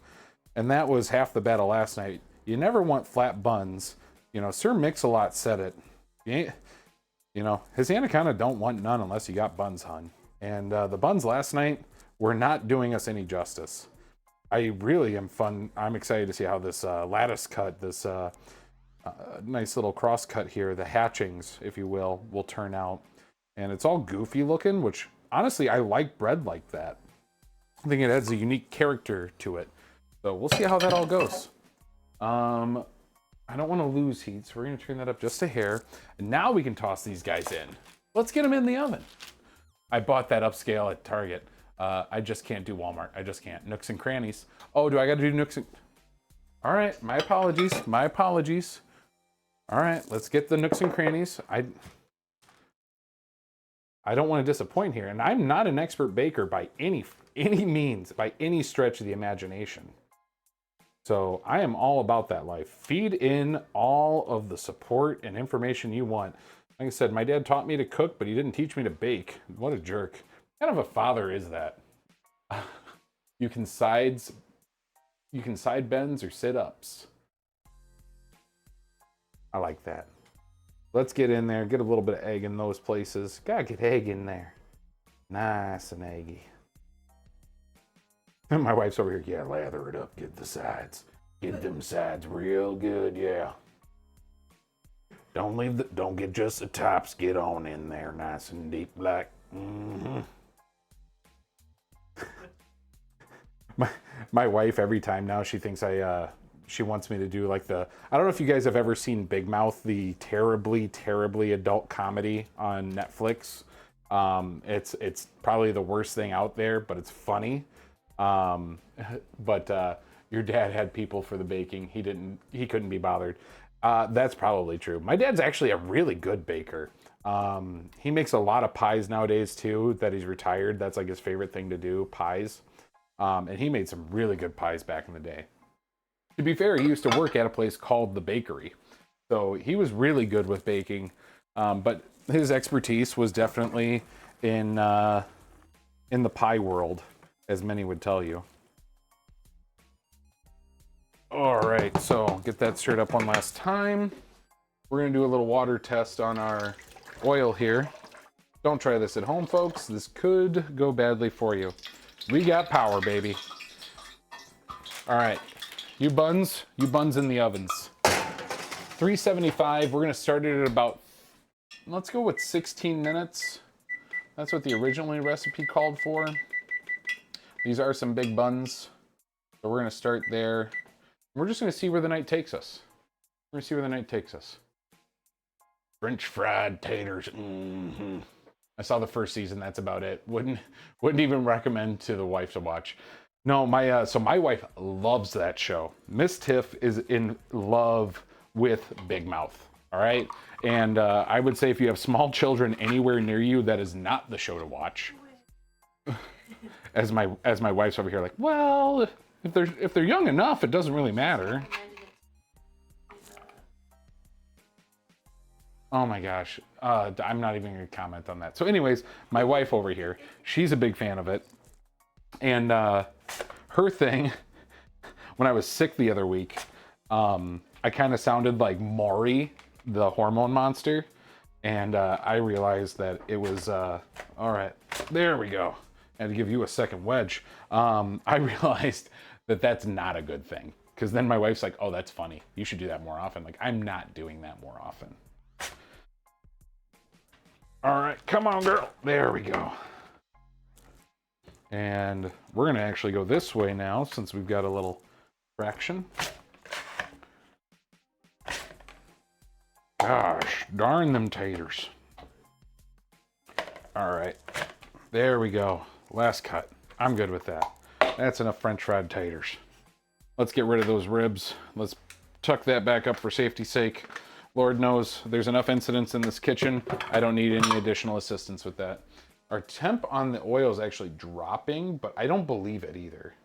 And that was half the battle last night. You never want flat buns. You know, Sir Mix-a-Lot said it. You know, his anaconda don't want none unless you got buns, hun. And the buns last night were not doing us any justice. I really am I'm excited to see how this lattice cut, this nice little cross cut here, the hatchings, if you will turn out. And it's all goofy looking, which honestly, I like bread like that. I think it adds a unique character to it. So we'll see how that all goes. I don't want to lose heat, so we're going to turn that up just a hair. And now we can toss these guys in. Let's get them in the oven. I bought that upscale at Target. I just can't do Walmart. I just can't. Nooks and crannies. Oh, do I got to do nooks and... All right, my apologies. My apologies. All right, let's get the nooks and crannies. I don't want to disappoint here, and I'm not an expert baker by any any means, by any stretch of the imagination. So I am all about that life. Feed in all of the support and information you want. Like I said, my dad taught me to cook, but he didn't teach me to bake. What a jerk. What kind of a father is that? You can side bends or sit ups. I like that. Let's get in there, get a little bit of egg in those places. Gotta get egg in there. Nice and eggy. And my wife's over here, yeah, lather it up, get the sides. Get them sides real good, yeah. Don't get just the tops, get on in there nice and deep black. Mm-hmm. My wife, every time now, she thinks she wants me to do like I don't know if you guys have ever seen Big Mouth, the terribly, terribly adult comedy on Netflix. It's probably the worst thing out there, but it's funny. But your dad had people for the baking. He couldn't be bothered. That's probably true. My dad's actually a really good baker. He makes a lot of pies nowadays too, that he's retired. That's like his favorite thing to do, pies. And he made some really good pies back in the day. To be fair, he used to work at a place called The Bakery. So he was really good with baking. But his expertise was definitely in the pie world, as many would tell you. All right, so get that stirred up one last time. We're gonna do a little water test on our oil here. Don't try this at home, folks. This could go badly for you. We got power, baby. All right, you buns in the ovens. 375, we're gonna start it at about, let's go with 16 minutes. That's what the original recipe called for. These are some big buns, so we're gonna start there. We're just gonna see where the night takes us. We're gonna see where the night takes us. French fried taters. Mm-hmm. I saw the first season. That's about it. Wouldn't even recommend to the wife to watch. No, so my wife loves that show. Miss Tiff is in love with Big Mouth. All right, and I would say if you have small children anywhere near you, that is not the show to watch. As my wife's over here, like, well, if they're young enough, it doesn't really matter. Oh my gosh, I'm not even gonna comment on that. So anyways, my wife over here, she's a big fan of it. And her thing, when I was sick the other week, I kind of sounded like Maury, the hormone monster. And I realized that it was, all right, there we go. I had to give you a second wedge. I realized that that's not a good thing. Because then my wife's like, oh, that's funny. You should do that more often. Like, I'm not doing that more often. All right, come on, girl. There we go. And we're gonna actually go this way now since we've got a little traction. Gosh, darn them taters. All right, there we go. Last cut. I'm good with that. That's enough French fried taters. Let's get rid of those ribs. Let's tuck that back up for safety's sake. Lord knows there's enough incidents in this kitchen. I don't need any additional assistance with that. Our temp on the oil is actually dropping, but I don't believe it either.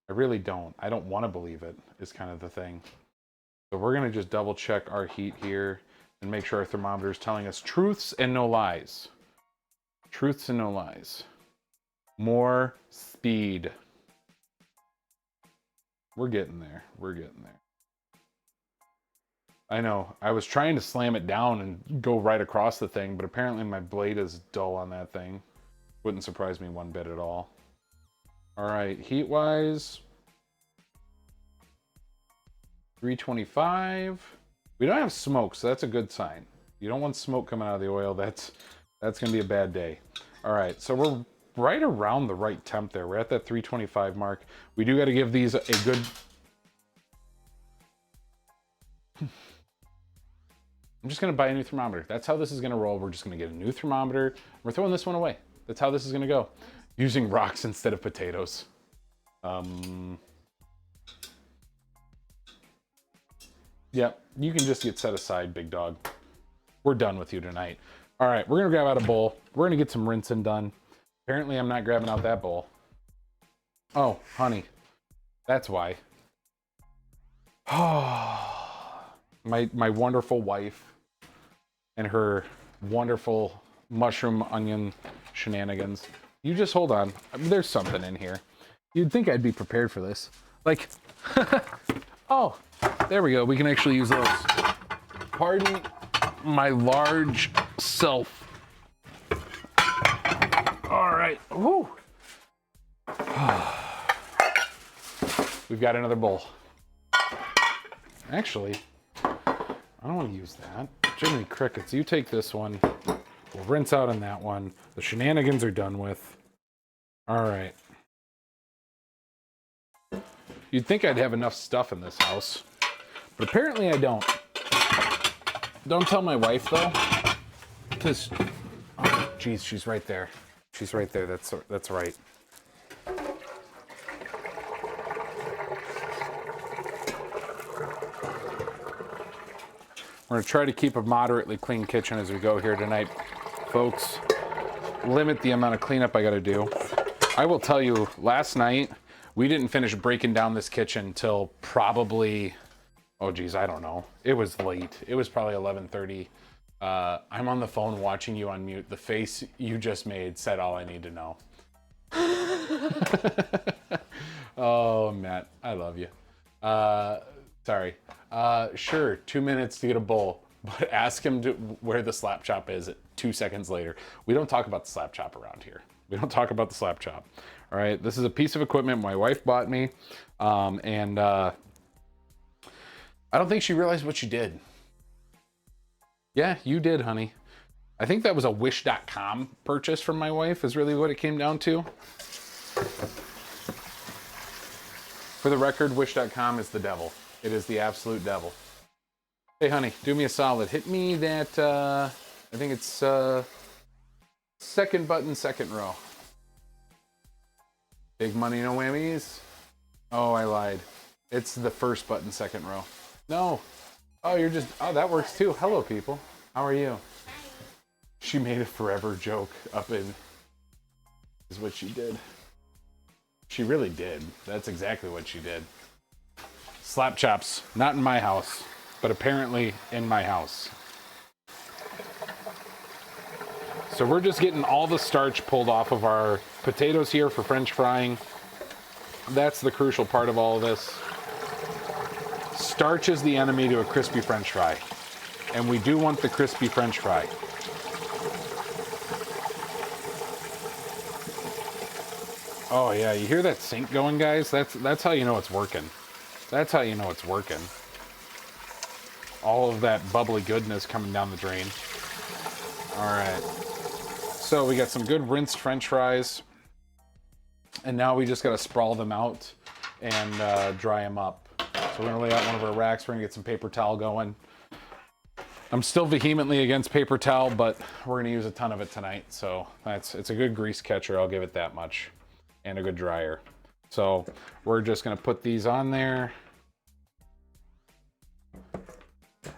I really don't. I don't want to believe it, is kind of the thing. So we're going to just double check our heat here and make sure our thermometer is telling us truths and no lies. Truths and no lies. More speed. We're getting there. We're getting there. I know. I was trying to slam it down and go right across the thing, but apparently my blade is dull on that thing. Wouldn't surprise me one bit at all. All right, heat-wise, 325. We don't have smoke, so that's a good sign. You don't want smoke coming out of the oil. That's gonna be a bad day. All right, so we're right around the right temp there. We're at that 325 mark. We do got to give these a good... I'm just going to buy a new thermometer. That's how this is going to roll. We're just going to get a new thermometer. We're throwing this one away. That's how this is going to go. Using rocks instead of potatoes. Yeah, you can just get set aside, big dog. We're done with you tonight. All right, we're going to grab out a bowl. We're going to get some rinsing done. Apparently, I'm not grabbing out that bowl. Oh, honey, that's why. My wonderful wife and her wonderful mushroom onion shenanigans. You just hold on. I mean, there's something in here. You'd think I'd be prepared for this. Like, oh, there we go. We can actually use those. Pardon my large self. All right. Woo. We've got another bowl. Actually, I don't want to use that. Jiminy Crickets, you take this one. We'll rinse out on that one. The shenanigans are done with. All right. You'd think I'd have enough stuff in this house, but apparently I don't. Don't tell my wife, though, because, oh, geez, she's right there. She's right there. That's right. We're going to try to keep a moderately clean kitchen as we go here tonight. Folks, limit the amount of cleanup I got to do. I will tell you, last night, we didn't finish breaking down this kitchen till probably, oh geez, I don't know. It was late. It was probably 11:30. I'm on the phone watching you on mute. The face you just made said all I need to know. Oh, Matt, I love you. Sorry. Sure, 2 minutes to get a bowl, but ask him where the slap chop is 2 seconds later. We don't talk about the slap chop around here. We don't talk about the slap chop. All right, this is a piece of equipment my wife bought me, and I don't think she realized what she did. Yeah, you did, honey. I think that was a wish.com purchase from my wife is really what it came down to. For the record, wish.com is the devil. It is the absolute devil. Hey, honey, do me a solid. Hit me that, I think it's second button, second row. Big money, no whammies. Oh, I lied. It's the first button, second row. No. Oh, you're just, oh, that works too. Hello, people. How are you? She made a forever joke up in, is what she did. She really did. That's exactly what she did. Slap chops, not in my house, but apparently in my house. So we're just getting all the starch pulled off of our potatoes here for French frying. That's the crucial part of all of this. Starch is the enemy to a crispy French fry. And we do want the crispy French fry. Oh yeah, you hear that sink going, guys? That's how you know it's working. That's how you know it's working. All of that bubbly goodness coming down the drain. All right. So we got some good rinsed French fries. And now we just got to sprawl them out and dry them up. So we're going to lay out one of our racks. We're going to get some paper towel going. I'm still vehemently against paper towel, but we're going to use a ton of it tonight. So it's a good grease catcher, I'll give it that much. And a good dryer. So we're just going to put these on there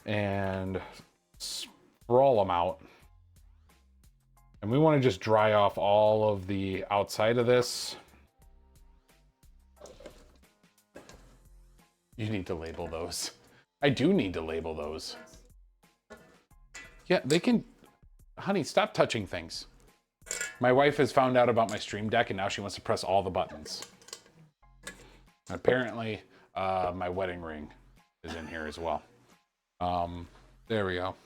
and sprawl them out. And we want to just dry off all of the outside of this. You need to label those. I do need to label those. Yeah, they can... Honey, stop touching things. My wife has found out about my Stream Deck and now she wants to press all the buttons. Apparently, my wedding ring is in here as well. There we go.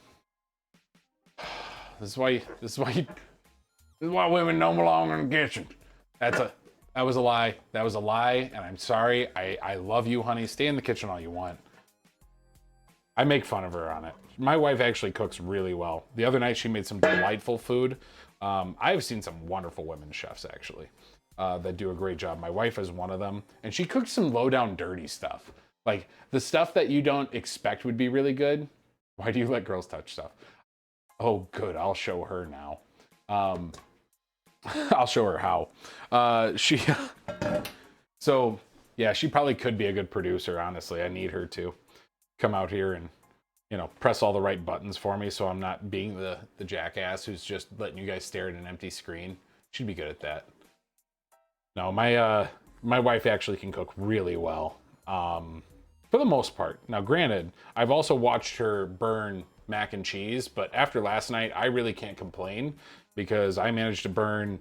This is why women don't belong in the kitchen. That was a lie. That was a lie, and I'm sorry. I love you, honey. Stay in the kitchen all you want. I make fun of her on it. My wife actually cooks really well. The other night she made some delightful food. I've seen some wonderful women chefs actually that do a great job. My wife is one of them, and she cooks some low down dirty stuff. Like the stuff that you don't expect would be really good. Why do you let girls touch stuff? Oh, good. I'll show her now. I'll show her how. So yeah, she probably could be a good producer. Honestly, I need her to come out here and, you know, press all the right buttons for me so I'm not being the jackass who's just letting you guys stare at an empty screen. She'd be good at that. No, my My wife actually can cook really well, for the most part. Now, granted, I've also watched her burn mac and cheese, but after last night, I really can't complain because I managed to burn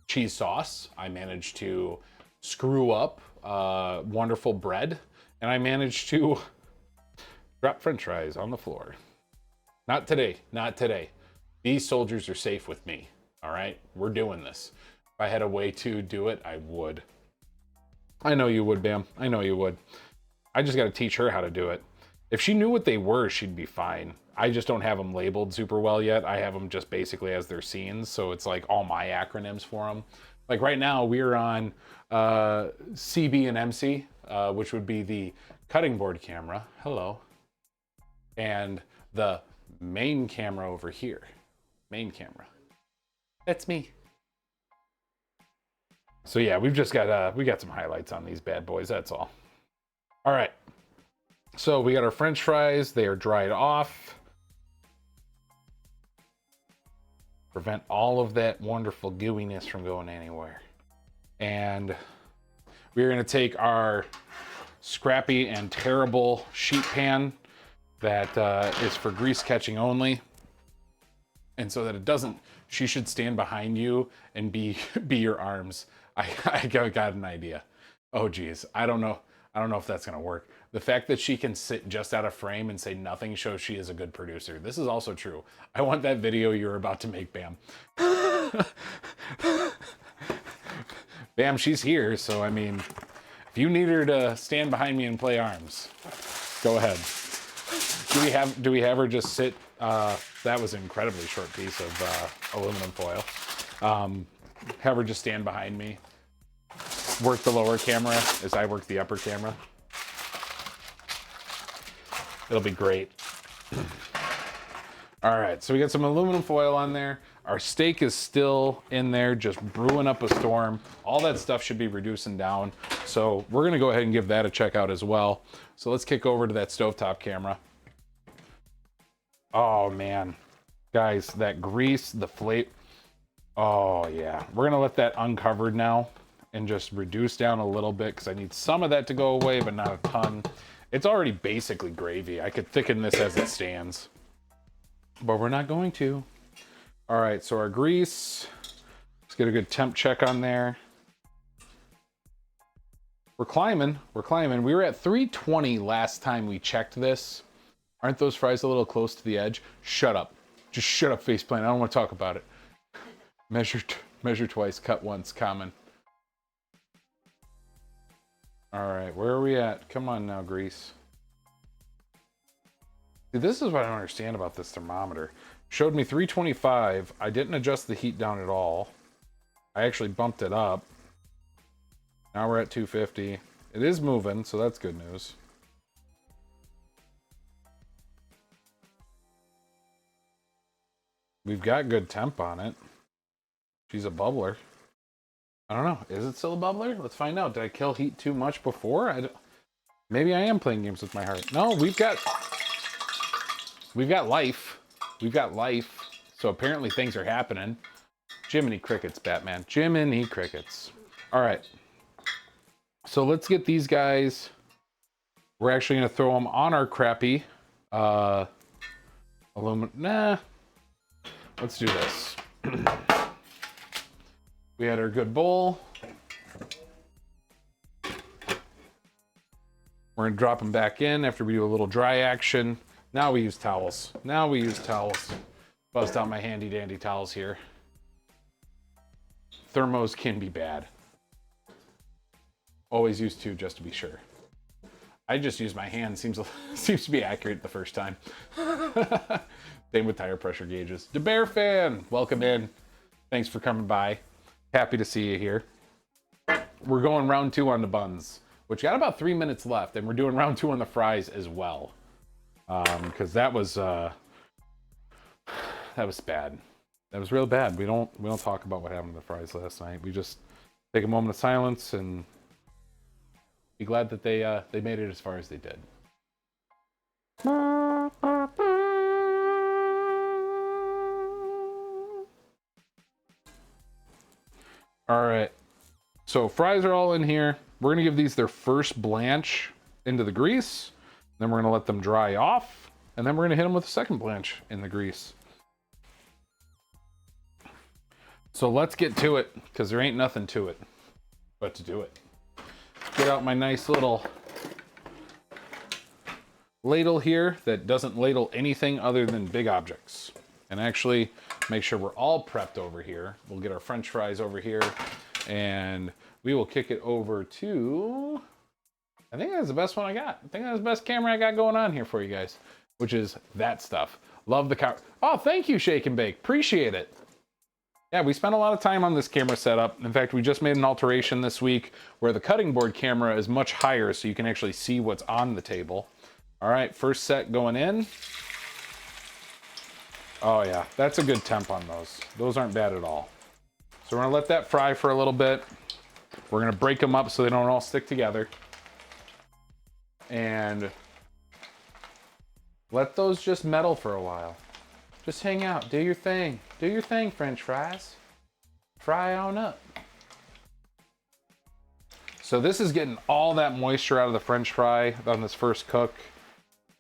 cheese sauce. I managed to screw up wonderful bread, and I managed to drop French fries on the floor. Not today, not today. These soldiers are safe with me, all right? We're doing this. If I had a way to do it, I would. I know you would, Bam. I know you would. I just got to teach her how to do it. If she knew what they were, she'd be fine. I just don't have them labeled super well yet. I have them just basically as their scenes, so it's like all my acronyms for them. Like right now, we're on CB and MC, which would be the cutting board camera. Hello. And the main camera over here. Main camera. That's me. So yeah, we've just got we got some highlights on these bad boys, that's all. All right. So we got our French fries, they are dried off. Prevent all of that wonderful gooiness from going anywhere. And we're gonna take our scrappy and terrible sheet pan that is for grease catching only. And so that it doesn't, she should stand behind you and be your arms. I got an idea. Oh geez, I don't know if that's gonna work. The fact that she can sit just out of frame and say nothing shows she is a good producer. This is also true. I want that video you're about to make, Bam. Bam, she's here, so I mean, if you need her to stand behind me and play arms, go ahead. Do we have her just sit? That was an incredibly short piece of aluminum foil. Have her just stand behind me. Work the lower camera as I work the upper camera. It'll be great. All right, so we got some aluminum foil on there. Our steak is still in there, just brewing up a storm. All that stuff should be reducing down. So we're gonna go ahead and give that a check out as well. So let's kick over to that stovetop camera. Oh man, guys, that grease, the flavor. Oh yeah, we're gonna let that uncovered now and just reduce down a little bit because I need some of that to go away, but not a ton. It's already basically gravy. I could thicken this as it stands, but we're not going to. All right, so our grease, let's get a good temp check on there. We're climbing, we're climbing. We were at 320 last time we checked this. Aren't those fries a little close to the edge? Shut up. Just shut up, faceplant. I don't want to talk about it. Measure twice, cut once, common. All right, where are we at? Come on now, grease. See, this is what I don't understand about this thermometer. Showed me 325. I didn't adjust the heat down at all. I actually bumped it up. Now we're at 250. It is moving, so that's good news. We've got good temp on it. She's a bubbler. I don't know. Is it still a bubbler? Let's find out. Did I kill heat too much before? Maybe I am playing games with my heart. No, we've got life. We've got life. So apparently things are happening. Jiminy crickets, Batman. Jiminy crickets. All right. So let's get these guys. We're actually going to throw them on our crappy aluminum. Nah. Let's do this. We had our good bowl. We're gonna drop them back in after we do a little dry action. Now we use towels. Now we use towels. Bust out my handy dandy towels here. Thermos can be bad. Always use two just to be sure. I just use my hand. Seems to be accurate the first time. Same with tire pressure gauges. The Bear Fan, welcome in. Thanks for coming by. Happy to see you here. We're going round 2 on the buns, which got about 3 minutes left, and we're doing round 2 on the fries as well. Because that was bad. That was real bad. We don't talk about what happened to the fries last night. We just take a moment of silence and be glad that they made it as far as they did. All right, So fries are all in here. We're gonna give these their first blanch into the grease. Then we're gonna let them dry off. And then we're gonna hit them with a second blanch in the grease. So let's get to it, because there ain't nothing to it but to do it. Get out my nice little ladle here that doesn't ladle anything other than big objects. And actually make sure we're all prepped over here. We'll get our French fries over here and we will kick it over to, I think that's the best one I got. I think that's the best camera I got going on here for you guys, which is that stuff. Love the car. Oh, thank you, Shake and Bake. Appreciate it. Yeah, we spent a lot of time on this camera setup. In fact, we just made an alteration this week where the cutting board camera is much higher so you can actually see what's on the table. All right, first set going in. Oh yeah, that's a good temp on those. Those aren't bad at all. So we're gonna let that fry for a little bit. We're gonna break them up so they don't all stick together. And let those just melt for a while. Just hang out, do your thing. Do your thing, French fries. Fry on up. So this is getting all that moisture out of the French fry on this first cook.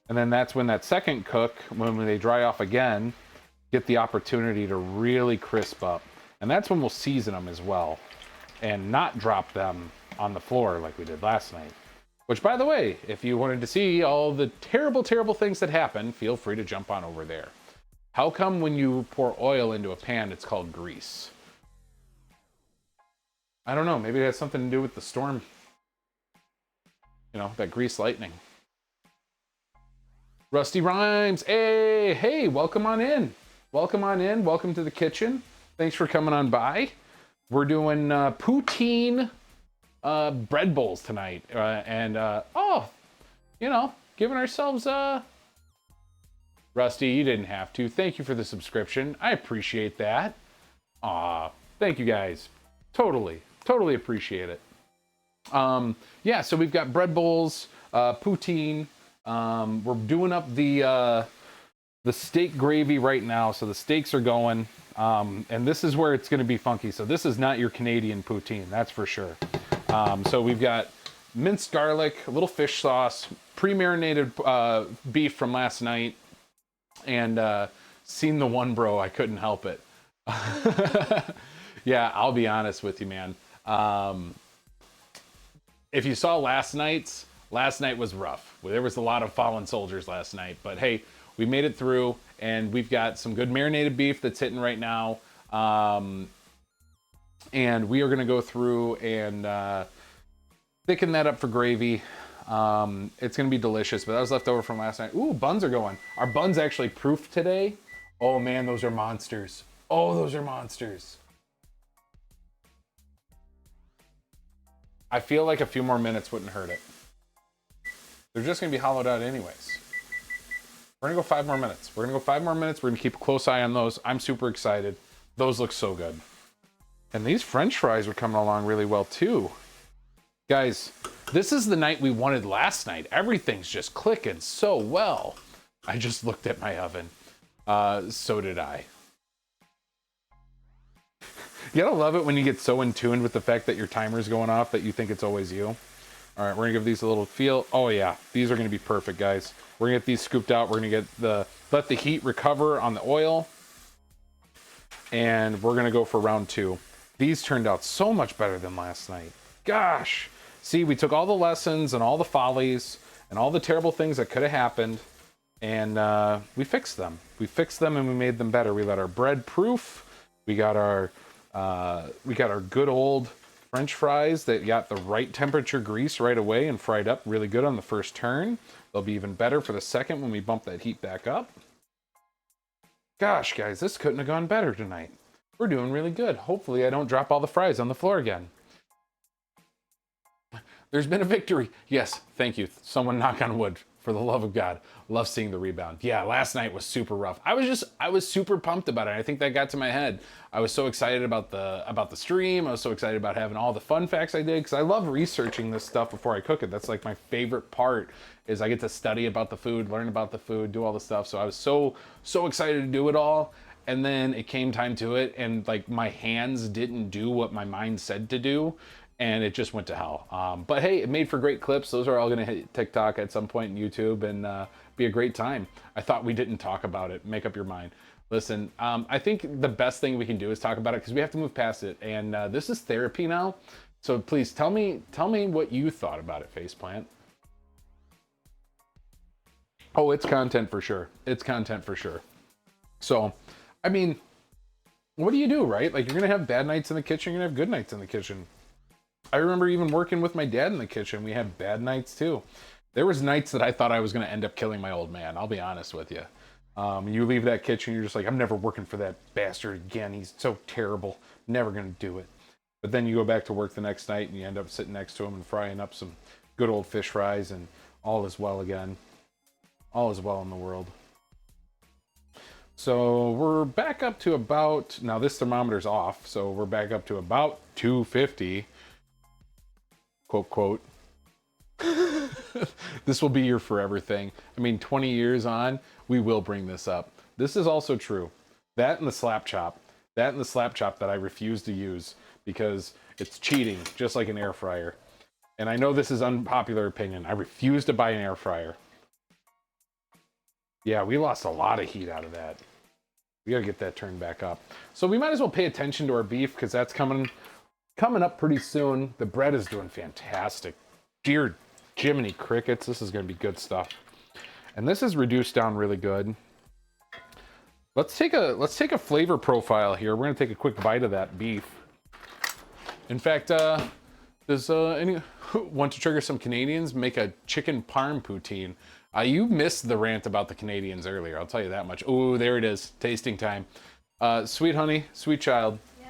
And then that's when that second cook, when they dry off again, get the opportunity to really crisp up. And that's when we'll season them as well and not drop them on the floor like we did last night. Which, by the way, if you wanted to see all the terrible, terrible things that happen, feel free to jump on over there. How come when you pour oil into a pan, it's called grease? I don't know. Maybe it has something to do with the storm. You know, that grease lightning. Rusty Rhymes, hey, welcome on in. Welcome on in, welcome to the kitchen. Thanks for coming on by. We're doing poutine bread bowls tonight. Giving ourselves Rusty, you didn't have to. Thank you for the subscription. I appreciate that. Aw, thank you guys. Totally appreciate it. Yeah, so we've got bread bowls, poutine. We're doing up the steak gravy right now, so the steaks are going, and this is where it's going to be funky. So this is not your Canadian poutine, that's for sure. So we've got minced garlic, a little fish sauce, pre-marinated beef from last night, and seen the one bro, I couldn't help it. Yeah, I'll be honest with you, man. If you saw last night was rough. There was a lot of fallen soldiers last night, but hey, we made it through, and we've got some good marinated beef that's hitting right now. And we are gonna go through and thicken that up for gravy. It's gonna be delicious, but that was left over from last night. Ooh, buns are going. Our buns actually proofed today. Oh man, those are monsters. Oh, those are monsters. I feel like a few more minutes wouldn't hurt it. They're just gonna be hollowed out anyways. We're gonna go 5 more minutes. We're gonna go 5 more minutes. We're gonna keep a close eye on those. I'm super excited. Those look so good. And these French fries are coming along really well too. Guys, this is the night we wanted last night. Everything's just clicking so well. I just looked at my oven. So did I. You gotta love it when you get so in tune with the fact that your timer's going off that you think it's always you. All right, we're gonna give these a little feel. Oh yeah, these are gonna be perfect, guys. We're gonna get these scooped out. We're gonna let the heat recover on the oil. And we're gonna go for round 2. These turned out so much better than last night. Gosh. See, we took all the lessons and all the follies and all the terrible things that could have happened, and we fixed them. We fixed them and we made them better. We let our bread proof. We got our good old French fries that got the right temperature grease right away and fried up really good on the first turn. They'll be even better for the second when we bump that heat back up. Gosh, guys, this couldn't have gone better tonight. We're doing really good. Hopefully I don't drop all the fries on the floor again. There's been a victory. Yes, thank you. Someone knock on wood, for the love of God. Love seeing the rebound. Yeah, last night was super rough. I was super pumped about it. I think that got to my head. I was so excited about the stream. I was so excited about having all the fun facts I did, because I love researching this stuff before I cook it. That's like my favorite part, is I get to study about the food, learn about the food, do all the stuff. So I was so excited to do it all. And then it came time to it, and like my hands didn't do what my mind said to do. and it just went to hell. But hey, it made for great clips. Those are all going to hit TikTok at some point in YouTube and be a great time. I thought we didn't talk about it. Make up your mind. Listen, I think the best thing we can do is talk about it because we have to move past it. And this is therapy now. So please tell me what you thought about it, Faceplant. Oh, it's content for sure. It's content for sure. So, I mean, what do you do, right? Like, you're going to have bad nights in the kitchen. You're going to have good nights in the kitchen. I remember even working with my dad in the kitchen. We had bad nights too. There was nights that I thought I was going to end up killing my old man. I'll be honest with you. You leave that kitchen, you're just like, I'm never working for that bastard again. He's so terrible. Never going to do it. But then you go back to work the next night and you end up sitting next to him and frying up some good old fish fries, and all is well again. All is well in the world. So we're back up to about, now this thermometer's off, so we're back up to about 250. Quote, quote. This will be your forever thing. I mean, 20 years on, we will bring this up. This is also true. That and the slap chop. That and the slap chop that I refuse to use because it's cheating, just like an air fryer. And I know this is unpopular opinion. I refuse to buy an air fryer. Yeah, we lost a lot of heat out of that. We gotta get that turned back up. So we might as well pay attention to our beef because that's coming up pretty soon. The bread is doing fantastic. Dear Jiminy Crickets, this is gonna be good stuff. And this is reduced down really good. Let's take a flavor profile here. We're gonna take a quick bite of that beef. In fact, does any want to trigger some Canadians? Make a chicken parm poutine. You missed the rant about the Canadians earlier. I'll tell you that much. Oh, there it is. Tasting time. Sweet honey, sweet child. Yeah.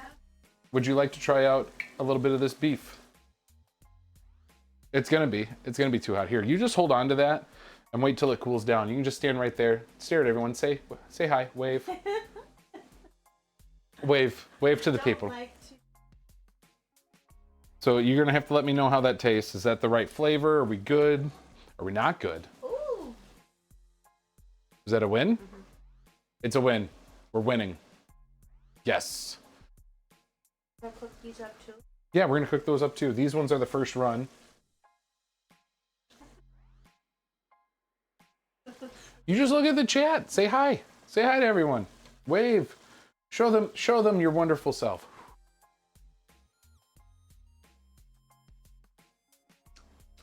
Would you like to try out a little bit of this beef? It's gonna be too hot. Here, you just hold on to that and wait till it cools down. You can just stand right there, stare at everyone, say hi, wave. wave to the people. So you're gonna have to let me know how that tastes. Is that the right flavor? Are we good? Are we not good? Ooh. Is that a win? Mm-hmm. It's a win. We're winning. Yes. Can I cook these up too? Yeah, we're gonna cook those up too. These ones are the first run. You just look at the chat. Say hi. Say hi to everyone. Wave. Show them your wonderful self.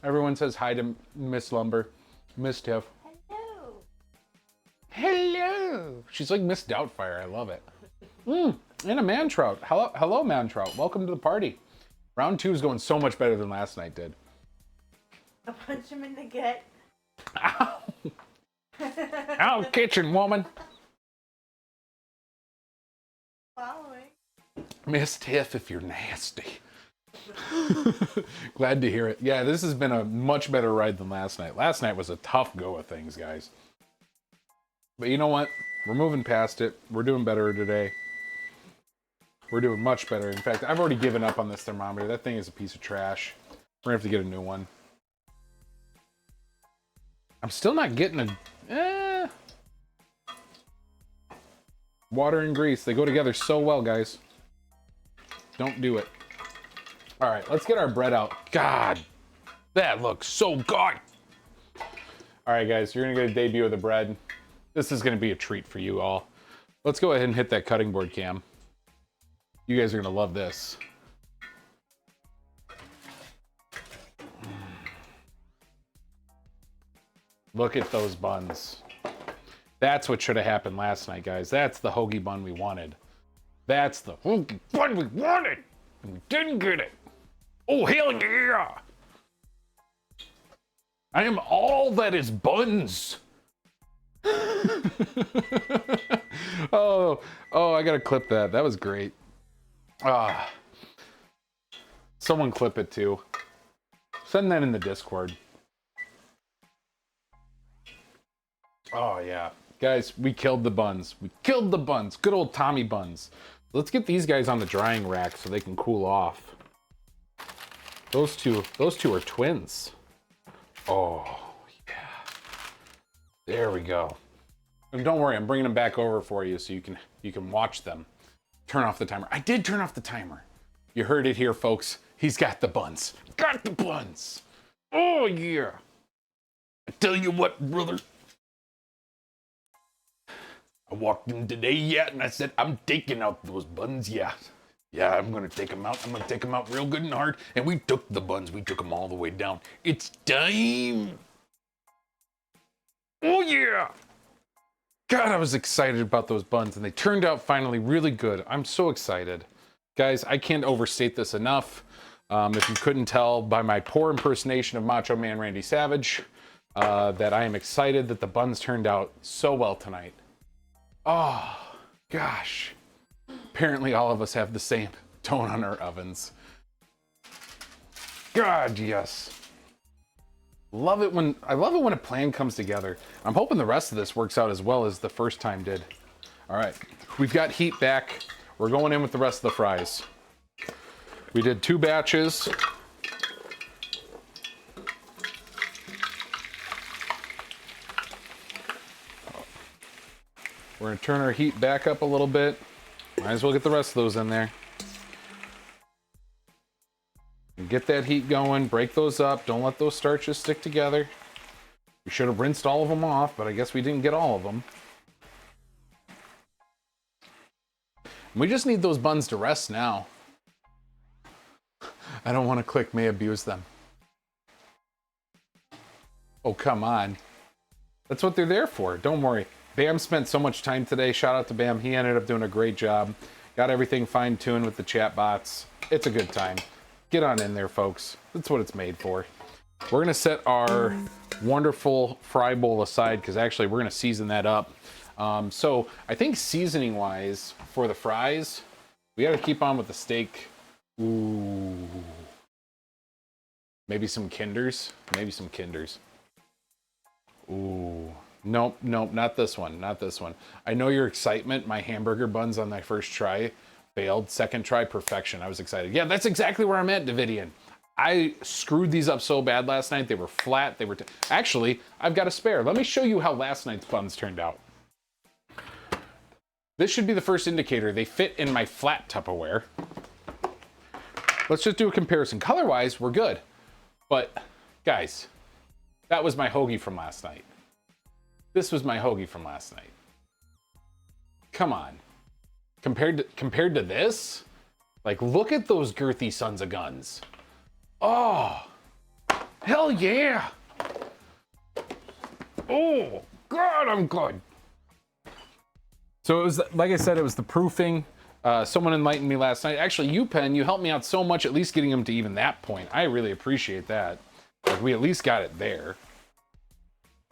Everyone says hi to Miss Lumber. Miss Tiff. Hello. Hello. She's like Miss Doubtfire. I love it. And a man trout. Hello, man trout. Welcome to the party. Round 2 is going so much better than last night did. I'll punch him in the gut. Ow. Ow, kitchen woman. Following. Miss Tiff, if you're nasty. Glad to hear it. Yeah, this has been a much better ride than last night. Last night was a tough go of things, guys. But you know what? We're moving past it. We're doing better today. We're doing much better. In fact, I've already given up on this thermometer. That thing is a piece of trash. We're gonna have to get a new one. I'm still not getting a... Water and grease, they go together so well, guys. Don't do it. All right, let's get our bread out. God, that looks so good. All right, guys, you're gonna get a debut of the bread. This is gonna be a treat for you all. Let's go ahead and hit that cutting board cam. You guys are gonna love this. Look at those buns. That's what should have happened last night, guys. That's the hoagie bun we wanted. That's the hoagie bun we wanted. And we didn't get it. Oh, hell yeah. I am all that is buns. Oh, I gotta clip that. That was great. Someone clip it too. Send that in the Discord. Oh yeah. Guys, we killed the buns. We killed the buns. Good old Tommy buns. Let's get these guys on the drying rack so they can cool off. Those two are twins. Oh, yeah. There we go. And don't worry, I'm bringing them back over for you so you can watch them. Turn off the timer. I did turn off the timer. You heard it here, folks. He's got the buns. Got the buns. Oh, yeah. I tell you what, brother. I walked in today, yeah, and I said, I'm taking out those buns, yeah. Yeah, I'm gonna take them out. I'm gonna take them out real good and hard. And we took the buns. We took them all the way down. It's time. Oh, yeah. God, I was excited about those buns, and they turned out finally really good. I'm so excited. Guys, I can't overstate this enough. If you couldn't tell by my poor impersonation of Macho Man Randy Savage, that I am excited that the buns turned out so well tonight. Oh, gosh. Apparently all of us have the same tone on our ovens. God, yes. I love it when a plan comes together. I'm hoping the rest of this works out as well as the first time did. All right, we've got heat back. We're going in with the rest of the fries. We did 2 batches. We're gonna turn our heat back up a little bit. Might as well get the rest of those in there. And get that heat going, break those up. Don't let those starches stick together. We should have rinsed all of them off, but I guess we didn't get all of them. We just need those buns to rest now. I don't want to click may abuse them. Oh, come on. That's what they're there for. Don't worry. Bam spent so much time today. Shout out to Bam. He ended up doing a great job. Got everything fine-tuned with the chat bots. It's a good time. Get on in there, folks. That's what it's made for. We're going to set our wonderful fry bowl aside because actually we're going to season that up. So I think seasoning-wise for the fries, we got to keep on with the steak. Ooh. Maybe some Kinders. Maybe some Kinders. Ooh. Nope, not this one, not this one. I know your excitement. My hamburger buns on my first try failed. Second try, perfection. I was excited. Yeah, that's exactly where I'm at, Davidian. I screwed these up so bad last night. They were flat. They were actually, I've got a spare. Let me show you how last night's buns turned out. This should be the first indicator. They fit in my flat Tupperware. Let's just do a comparison. Color-wise, we're good. But, guys, that was my hoagie from last night. This was my hoagie from last night. Come on. Compared to this, like, look at those girthy sons of guns. Oh, hell yeah. Oh, God, I'm good. So it was, like I said, it was the proofing. Someone enlightened me last night. Actually, you, Penn, you helped me out so much, at least getting them to even that point. I really appreciate that. Like, we at least got it there.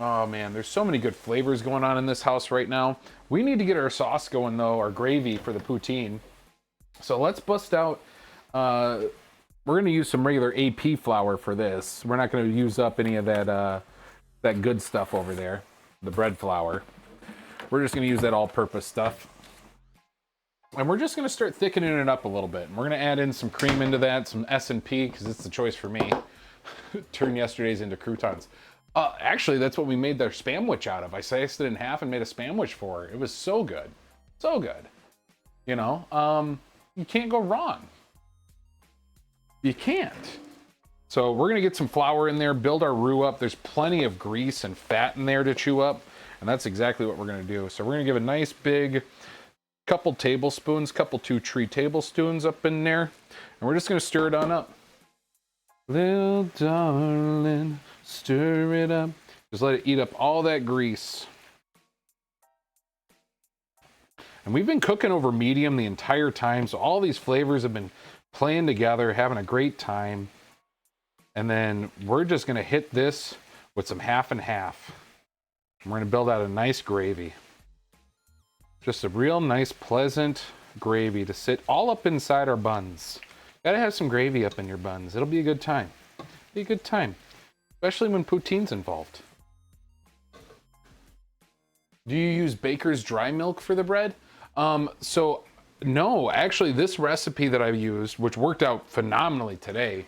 Oh man, there's so many good flavors going on in this house right now. We need to get our sauce going though, our gravy for the poutine. So let's bust out, we're gonna use some regular AP flour for this. We're not gonna use up any of that, that good stuff over there, the bread flour. We're just gonna use that all-purpose stuff. And we're just gonna start thickening it up a little bit. And we're gonna add in some cream into that, some S&P, because it's the choice for me. Turn yesterday's into croutons. Actually, that's what we made their spamwich out of. I sliced it in half and made a spamwich for her. It was so good. So good. You know, you can't go wrong. You can't. So we're going to get some flour in there, build our roux up. There's plenty of grease and fat in there to chew up. And that's exactly what we're going to do. So we're going to give a nice big couple tablespoons, couple 2-3 tablespoons up in there. And we're just going to stir it on up. Little darling, stir it up. Just let it eat up all that grease. And we've been cooking over medium the entire time, so all these flavors have been playing together, having a great time. And then we're just gonna hit this with some half and half. And we're gonna build out a nice gravy. Just a real nice, pleasant gravy to sit all up inside our buns. Gotta have some gravy up in your buns. It'll be a good time. Be a good time. Especially when poutine's involved. Do you use Baker's dry milk for the bread? So no, actually this recipe that I used, which worked out phenomenally today.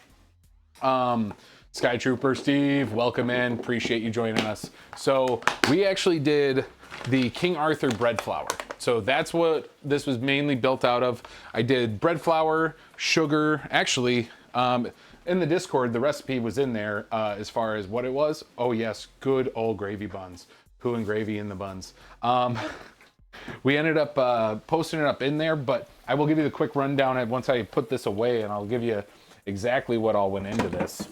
Sky Trooper Steve, welcome in. Appreciate you joining us. So we actually did the King Arthur bread flour. So that's what this was mainly built out of. I did bread flour, sugar. Actually, In the Discord, the recipe was in there as far as what it was. Oh yes, good old gravy buns. Poo and gravy in the buns. We ended up posting it up in there, but I will give you the quick rundown once I put this away, and I'll give you exactly what all went into this.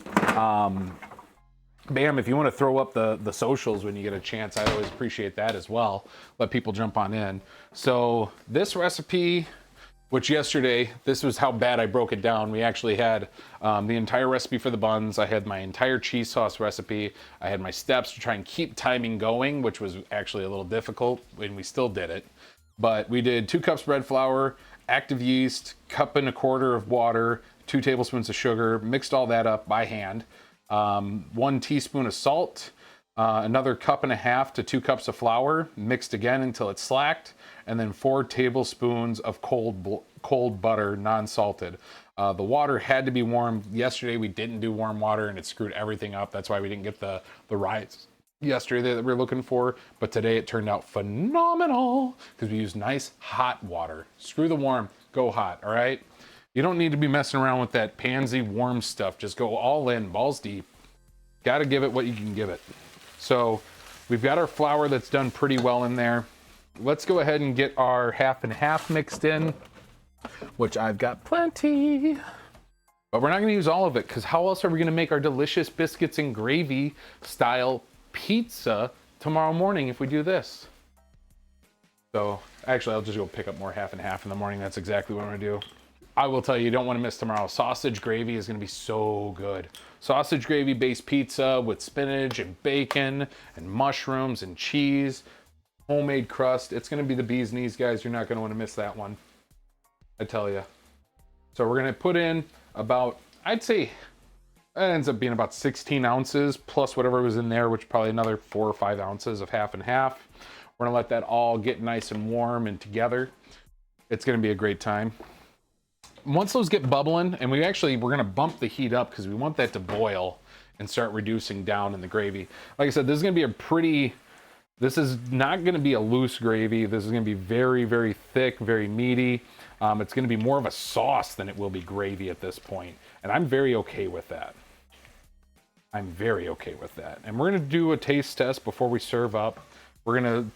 Bam, if you want to throw up the socials when you get a chance, I'd always appreciate that as well. Let people jump on in. So this recipe, which yesterday, this was how bad I broke it down. We actually had the entire recipe for the buns. I had my entire cheese sauce recipe. I had my steps to try and keep timing going, which was actually a little difficult, and we still did it. But we did 2 cups bread flour, active yeast, 1.25 cups of water, 2 tablespoons of sugar, mixed all that up by hand. 1 teaspoon of salt, another 1.5 cups to 2 cups of flour, mixed again until it's slacked, and then 4 tablespoons of cold butter, non-salted. The water had to be warm. Yesterday we didn't do warm water, and it screwed everything up. That's why we didn't get the rise yesterday that we were looking for, but today it turned out phenomenal because we used nice hot water. Screw the warm, go hot, all right? You don't need to be messing around with that pansy warm stuff. Just go all in, balls deep. Got to give it what you can give it. So we've got our flour that's done pretty well in there. Let's go ahead and get our 50/50 mixed in, which I've got plenty. But we're not going to use all of it because how else are we going to make our delicious biscuits and gravy style pizza tomorrow morning if we do this? So actually, I'll just go pick up more 50/50 in the morning. That's exactly what I'm going to do. I will tell you, you don't want to miss tomorrow. Sausage gravy is going to be so good. Sausage gravy based pizza with spinach and bacon and mushrooms and cheese, homemade crust. It's going to be the bee's knees, guys. You're not going to want to miss that one, I tell you. So we're going to put in about, I'd say it ends up being about 16 ounces plus whatever was in there, which probably another 4 or 5 ounces of 50/50. We're going to let that all get nice and warm and together. It's going to be a great time. Once those get bubbling, and we're going to bump the heat up because we want that to boil and start reducing down in the gravy. Like I said, this is going to be this is not going to be a loose gravy. This is going to be very, very thick, very meaty. It's going to be more of a sauce than it will be gravy at this point. And I'm very okay with that. I'm very okay with that. And we're going to do a taste test before we serve up. We're going to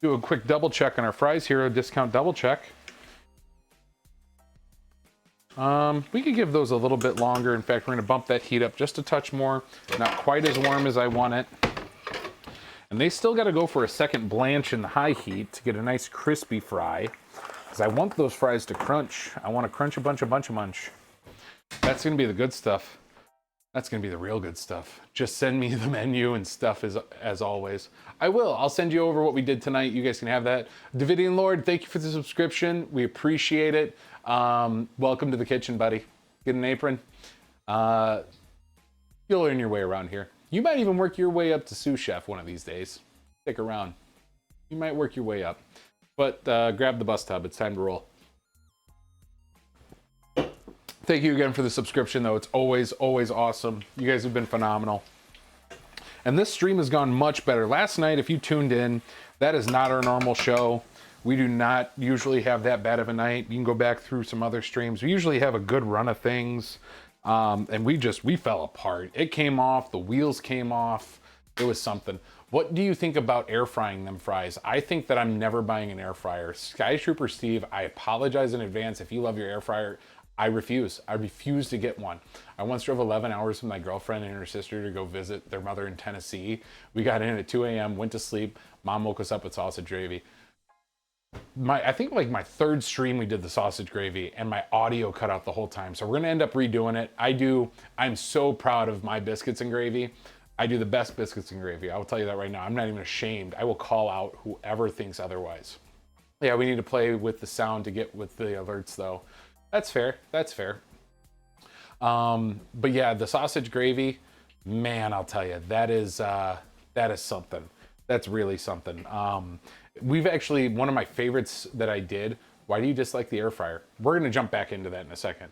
do a quick double check on our Fries Hero discount double check. We could give those a little bit longer. In fact, we're going to bump that heat up just a touch more. Not quite as warm as I want it. And they still got to go for a second blanch in the high heat to get a nice crispy fry. Because I want those fries to crunch. I want to crunch a bunch. That's going to be the good stuff. That's going to be the real good stuff. Just send me the menu and stuff as always. I will. I'll send you over what we did tonight. You guys can have that. Davidian Lord, thank you for the subscription. We appreciate it. Welcome to the kitchen, buddy. Get an apron. You'll earn your way around here. You might even work your way up to sous chef one of these days. Stick around. You might work your way up. But grab the bus tub. It's time to roll. Thank you again for the subscription, though. It's always, always awesome. You guys have been phenomenal. And this stream has gone much better. Last night, if you tuned in, that is not our normal show. We do not usually have that bad of a night. You can go back through some other streams. We usually have a good run of things. And we fell apart. It came off. The wheels came off. It was something. What do you think about air frying them fries? I think that I'm never buying an air fryer. Sky Trooper Steve, I apologize in advance if you love your air fryer. I refuse. I refuse to get one. I once drove 11 hours with my girlfriend and her sister to go visit their mother in Tennessee. We got in at 2 a.m., went to sleep. Mom woke us up with sausage gravy. I think like my third stream we did the sausage gravy and my audio cut out the whole time. So we're gonna end up redoing it. I'm so proud of my biscuits and gravy. I do the best biscuits and gravy. I will tell you that right now. I'm not even ashamed. I will call out whoever thinks otherwise. Yeah, we need to play with the sound to get with the alerts though. That's fair. That's fair. But yeah, the sausage gravy, man, I'll tell you, that is something. That's really something. We've actually, one of my favorites that I did, why do you dislike the air fryer? We're going to jump back into that in a second.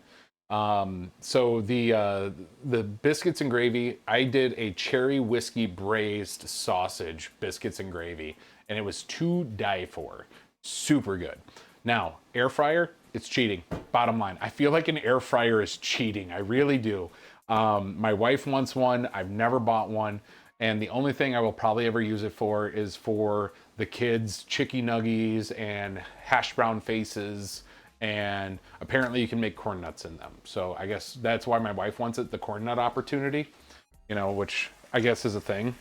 So the biscuits and gravy, I did a cherry whiskey braised sausage biscuits and gravy, and it was to die for. Super good. Now, air fryer, It's cheating. Bottom line. I feel like an air fryer is cheating. I really do. My wife wants one. I've never bought one. And the only thing I will probably ever use it for is for the kids' chicky nuggies and hash brown faces. And apparently you can make corn nuts in them. So I guess that's why my wife wants it, the corn nut opportunity, you know, which I guess is a thing.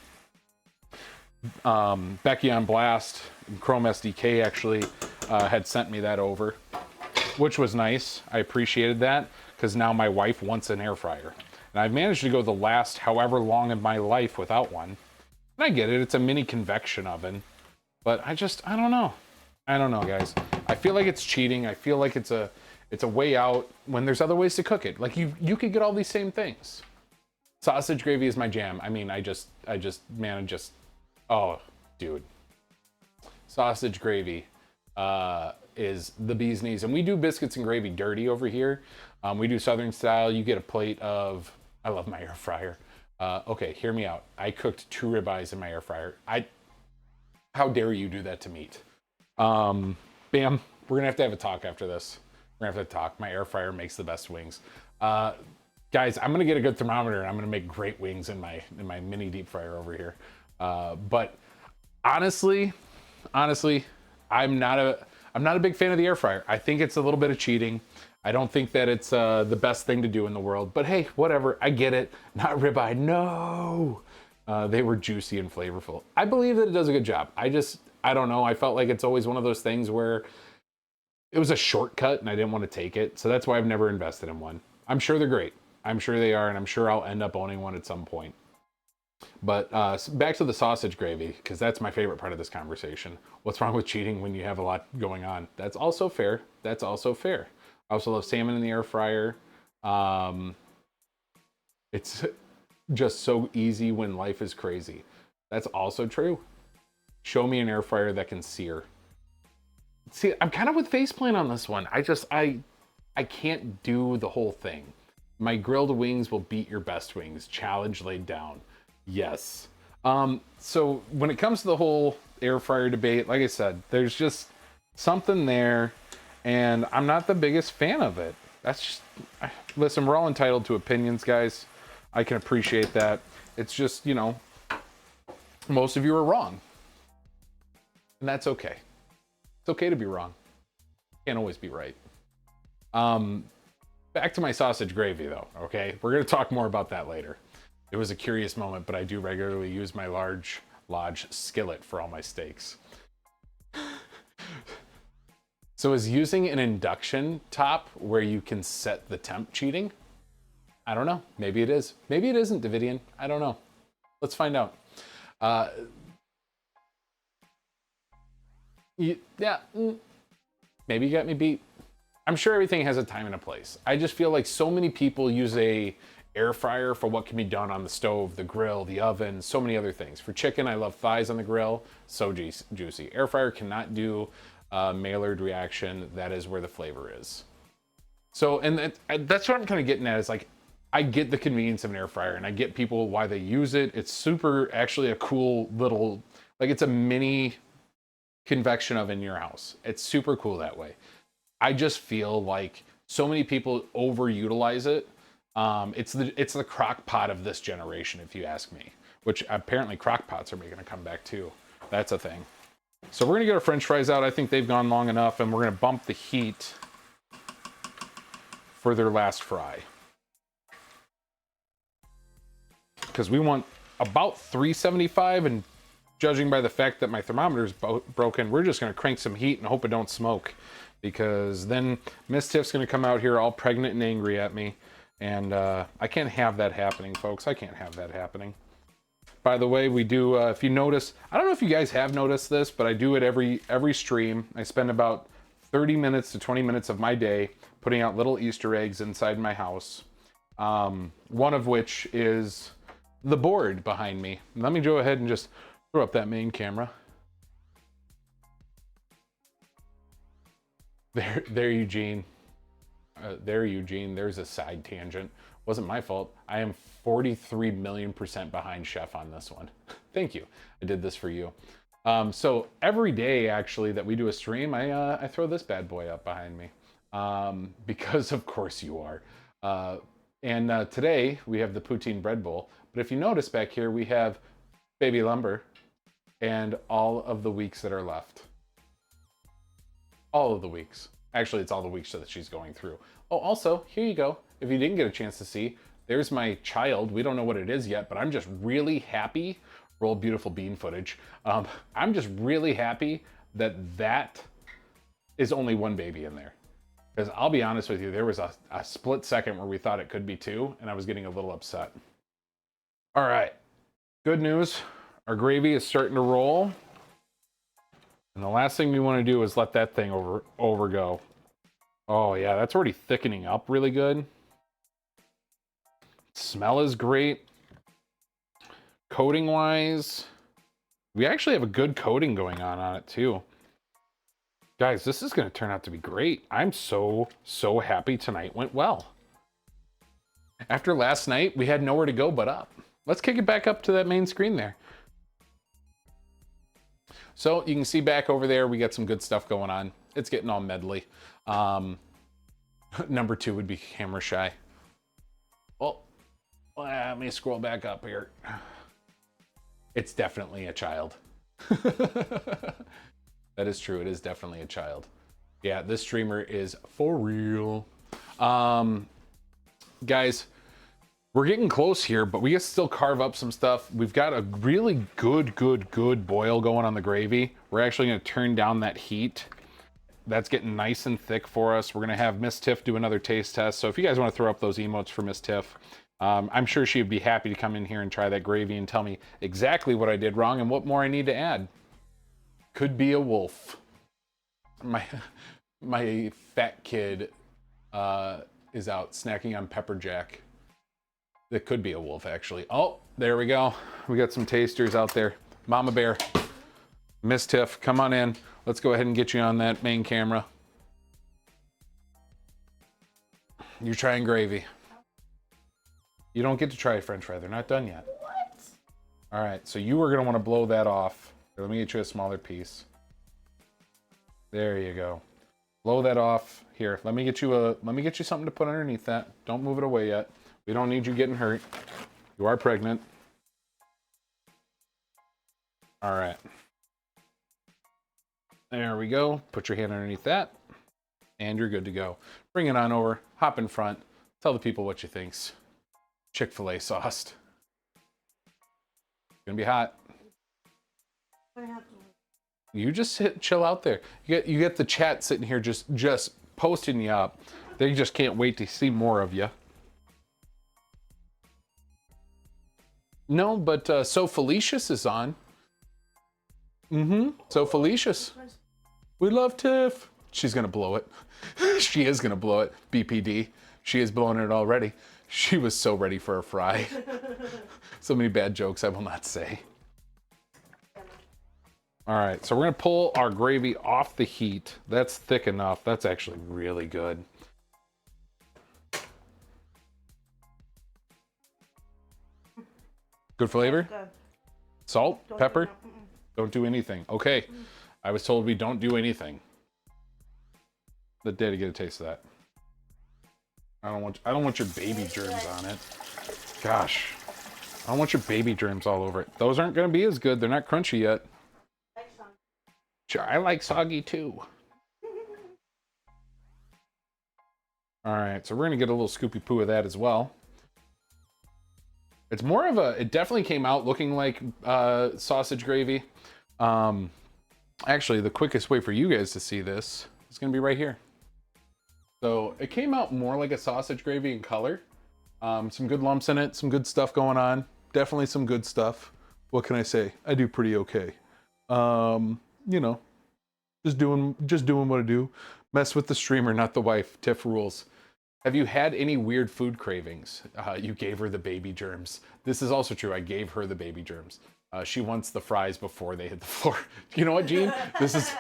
Becky on Blast, Chrome SDK actually had sent me that over, which was nice. I appreciated that because now my wife wants an air fryer. And I've managed to go the last however long in my life without one. And I get it, it's a mini convection oven. But I don't know. I don't know, guys. I feel like it's cheating. I feel like it's a way out when there's other ways to cook it. Like you could get all these same things. Sausage gravy is my jam. I mean, oh, dude. Sausage gravy is the bee's knees. And we do biscuits and gravy dirty over here. We do Southern style. You get a plate of, I love my air fryer. Okay, hear me out. I cooked 2 ribeyes in my air fryer. How dare you do that to meat? Bam, we're gonna have to have a talk after this. We're gonna have to talk. My air fryer makes the best wings. Guys, I'm gonna get a good thermometer and I'm gonna make great wings in my mini deep fryer over here. But honestly, I'm not a big fan of the air fryer. I think it's a little bit of cheating. I don't think that it's the best thing to do in the world, but hey, whatever, I get it. Not ribeye, no. They were juicy and flavorful. I believe that it does a good job. I don't know, I felt like it's always one of those things where it was a shortcut and I didn't want to take it, so that's why I've never invested in one. I'm sure they're great. I'm sure they are, and I'm sure I'll end up owning one at some point. But back to the sausage gravy, because that's my favorite part of this conversation. What's wrong with cheating when you have a lot going on? That's also fair. That's also fair. I also love salmon in the air fryer. It's just so easy when life is crazy. That's also true. Show me an air fryer that can sear. See, I'm kind of with faceplant on this one. I can't do the whole thing. My grilled wings will beat your best wings. Challenge laid down. Yes. So when it comes to the whole air fryer debate, like I said, there's just something there, and I'm not the biggest fan of it. That's just, listen, we're all entitled to opinions, guys. I can appreciate that. It's just, you know, most of you are wrong. And that's okay. It's okay to be wrong. Can't always be right. Back to my sausage gravy though, okay? We're gonna talk more about that later. It was a curious moment, but I do regularly use my large Lodge skillet for all my steaks. So is using an induction top where you can set the temp cheating? I don't know. Maybe it is. Maybe it isn't, Davidian. I don't know. Let's find out. Maybe you got me beat. I'm sure everything has a time and a place. I just feel like so many people use a air fryer for what can be done on the stove, the grill, the oven, so many other things. For chicken, I love thighs on the grill. So juicy. Air fryer cannot do Maillard reaction. That is where the flavor is. So, and that's what I'm kind of getting at is like, I get the convenience of an air fryer and I get people why they use it. It's super, actually a cool little, like it's a mini convection oven in your house. It's super cool that way. I just feel like so many people overutilize it. It's the crock pot of this generation, if you ask me, which apparently crock pots are making a comeback too. That's a thing. So we're gonna get our French fries out. I think they've gone long enough, and we're gonna bump the heat for their last fry. Because we want about 375, and judging by the fact that my thermometer is broken, we're just gonna crank some heat and hope it don't smoke. Because then Miss Tiff's gonna come out here all pregnant and angry at me. And I can't have that happening, folks. I can't have that happening. By the way, we do, if you notice, I don't know if you guys have noticed this, but I do it every stream. I spend about 30 minutes to 20 minutes of my day putting out little Easter eggs inside my house. One of which is the board behind me. Let me go ahead and just throw up that main camera. There, Eugene. There, Eugene. There's a side tangent. Wasn't my fault. I am 43 million% behind Chef on this one. Thank you. I did this for you. So every day, actually, that we do a stream, I throw this bad boy up behind me. because of course you are. And today we have the Poutine Bread Bowl. But if you notice back here, we have baby lumber and all of the weeks that are left. All of the weeks. Actually, it's all the weeks that she's going through. Oh, also, here you go. If you didn't get a chance to see, there's my child. We don't know what it is yet, but I'm just really happy. Roll beautiful bean footage. I'm just really happy that that is only one baby in there. Because I'll be honest with you, there was a split second where we thought it could be two, and I was getting a little upset. All right, good news. Our gravy is starting to roll. And the last thing we want to do is let that thing overgo. Oh yeah, that's already thickening up really good. Smell is great. Coating wise, we actually have a good coating going on it too. Guys, this is going to turn out to be great. I'm so happy tonight went well. After last night, we had nowhere to go but up. Let's kick it back up to that main screen there. So you can see back over there, we got some good stuff going on. It's getting all medley. Number 2 would be camera shy. Well, let me scroll back up here. It's definitely a child. That is true. It is definitely a child. Yeah, this streamer is for real. Guys, we're getting close here, but we can still carve up some stuff. We've got a really good boil going on the gravy. We're actually going to turn down that heat. That's getting nice and thick for us. We're going to have Miss Tiff do another taste test. So if you guys want to throw up those emotes for Miss Tiff, I'm sure she'd be happy to come in here and try that gravy and tell me exactly what I did wrong and what more I need to add. Could be a wolf. My fat kid is out snacking on pepper jack. That could be a wolf, actually. Oh, there we go. We got some tasters out there. Mama Bear, Miss Tiff, come on in. Let's go ahead and get you on that main camera. You're trying gravy. You don't get to try a French fry. They're not done yet. What? All right, so you were gonna want to blow that off. Here, let me get you a smaller piece. There you go. Blow that off. Here, let me get you something to put underneath that. Don't move it away yet. We don't need you getting hurt. You are pregnant. All right. There we go. Put your hand underneath that, and you're good to go. Bring it on over. Hop in front. Tell the people what you think's Chick-fil-A sauced. It's gonna be hot. You just chill out there. You get the chat sitting here just posting you up. They just can't wait to see more of you. No, but So Felicious is on. So Felicious. We love Tiff. She's gonna blow it. She is gonna blow it. BPD. She is blowing it already. She was so ready for a fry. So many bad jokes I will not say. All right, so we're gonna pull our gravy off the heat. That's thick enough. That's actually really good. Good flavor? Good. Salt? Don't Pepper? do no- Don't do anything. Okay, I was told we don't do anything. Let Daddy get a taste of that. I don't want your baby germs on it. Gosh, I don't want your baby germs all over it. Those aren't gonna be as good. They're not crunchy yet. Sure, I like soggy too. All right, so we're gonna get a little scoopy poo of that as well. It's more of it definitely came out looking like sausage gravy. Actually, the quickest way for you guys to see this is gonna be right here. So it came out more like a sausage gravy in color. Some good lumps in it, some good stuff going on. Definitely some good stuff. What can I say? I do pretty okay. You know, just doing what I do. Mess with the streamer, not the wife. Tiff rules. Have you had any weird food cravings? You gave her the baby germs. This is also true. I gave her the baby germs. She wants the fries before they hit the floor. You know what, Gene? This is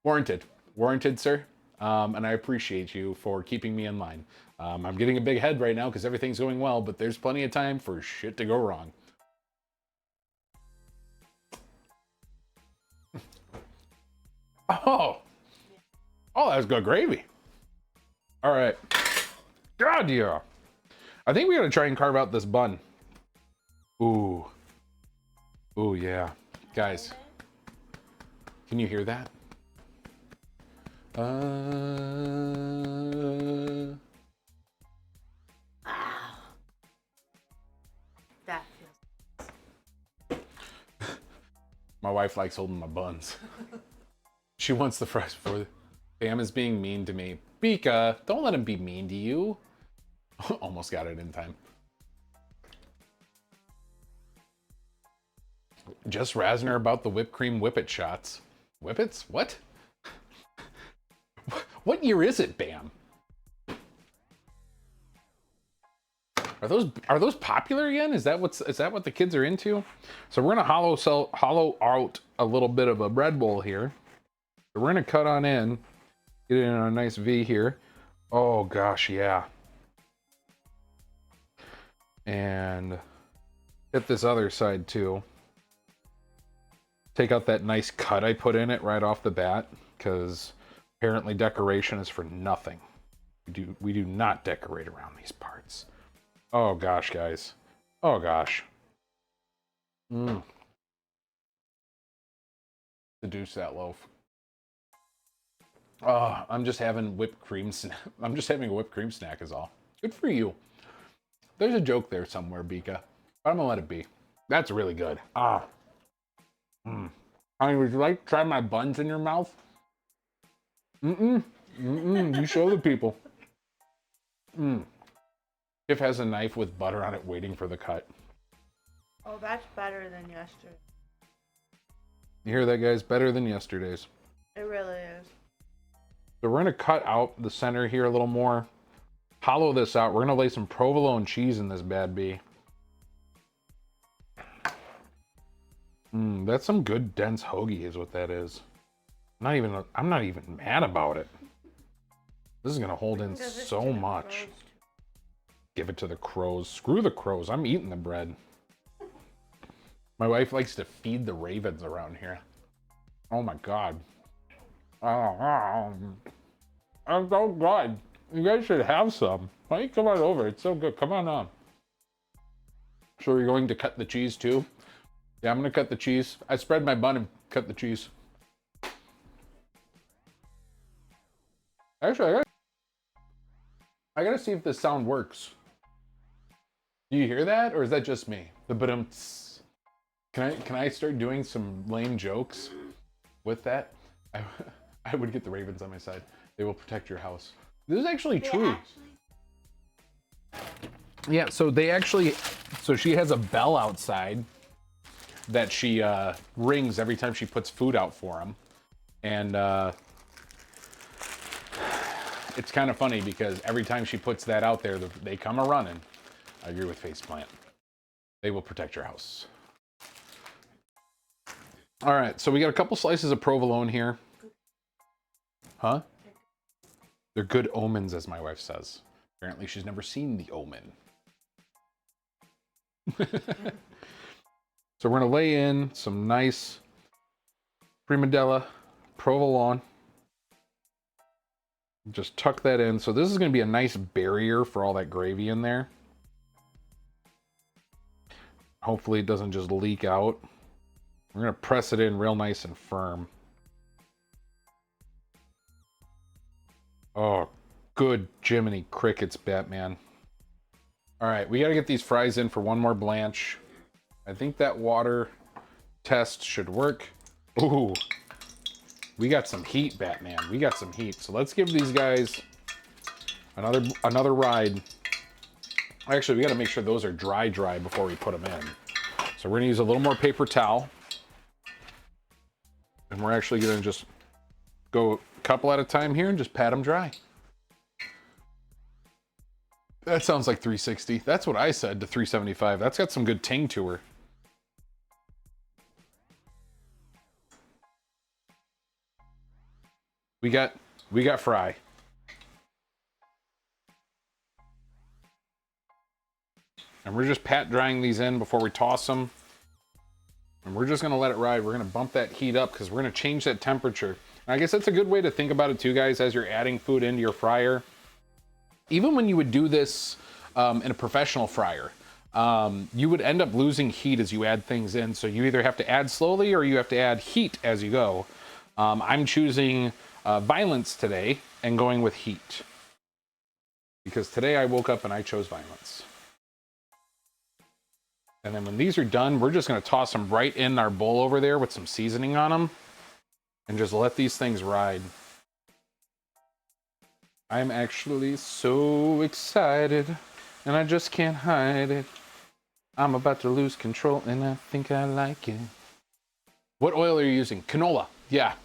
warranted. Warranted, sir. And I appreciate you for keeping me in line. I'm getting a big head right now because everything's going well, but there's plenty of time for shit to go wrong. Oh, that's good gravy. All right. God, yeah. I think we gotta try and carve out this bun. Ooh. Ooh, yeah. Guys, can you hear that? That feels. My wife likes holding my buns. She wants the fries before the... Bam is being mean to me. Bika, don't let him be mean to you. Almost got it in time. Just razzing her about the whipped cream whippet shots. Whippets? What? What year is it, Bam? Are those popular again? Is that what the kids are into? So we're gonna hollow out a little bit of a bread bowl here. So we're gonna cut on in, get it in a nice V here. Oh gosh, yeah. And hit this other side too. Take out that nice cut I put in it right off the bat, because apparently decoration is for nothing. We do not decorate around these parts. Oh gosh, guys. Oh gosh. Seduce that loaf. Oh, I'm just having whipped cream I'm just having a whipped cream snack is all. Good for you. There's a joke there somewhere, Bika. I'm gonna let it be. That's really good. Ah. Honey, would you like to try my buns in your mouth? You show the people. Tiff has a knife with butter on it waiting for the cut. Oh, that's better than yesterday. You hear that, guys? Better than yesterday's. It really is. So we're gonna cut out the center here a little more. Hollow this out. We're gonna lay some provolone cheese in this bad bee. That's some good dense hoagie is what that is. I'm not even mad about it. This is gonna hold in so much. Give it to the crows. Screw the crows. I'm eating the bread. My wife likes to feed the ravens around here. Oh my God. I'm so good. You guys should have some. Why don't you come on over? It's so good. Come on up. So you're going to cut the cheese too? Yeah, I'm gonna cut the cheese. I spread my bun and cut the cheese. Actually, I gotta see if this sound works. Do you hear that, or is that just me? The ba-dum-ts. Can I start doing some lame jokes with that? I would get the ravens on my side. They will protect your house. This is actually true. Yeah, so she has a bell outside that she rings every time she puts food out for them. And it's kind of funny because every time she puts that out there, they come a-running. I agree with Faceplant. They will protect your house. All right, so we got a couple slices of provolone here. Huh? They're good omens, as my wife says. Apparently she's never seen The Omen. So we're gonna lay in some nice prima della provolone. Just tuck that in. So this is gonna be a nice barrier for all that gravy in there. Hopefully it doesn't just leak out. We're gonna press it in real nice and firm. Oh, good Jiminy Crickets, Batman. All right, we gotta get these fries in for one more blanch. I think that water test should work. Ooh, we got some heat, Batman. We got some heat. So let's give these guys another ride. Actually, we gotta make sure those are dry before we put them in. So we're gonna use a little more paper towel. And we're actually gonna just go a couple at a time here and just pat them dry. That sounds like 360. That's what I said to 375. That's got some good ting to her. We got fry. And we're just pat drying these in before we toss them. And we're just gonna let it ride. We're gonna bump that heat up because we're gonna change that temperature. And I guess that's a good way to think about it too, guys, as you're adding food into your fryer. even when you would do this in a professional fryer, you would end up losing heat as you add things in. So you either have to add slowly or you have to add heat as you go. I'm choosing violence today and going with heat. Because today I woke up and I chose violence. And then when these are done, we're just gonna toss them right in our bowl over there with some seasoning on them and just let these things ride. I'm actually so excited and I just can't hide it. I'm about to lose control and I think I like it. What oil are you using? Canola, yeah.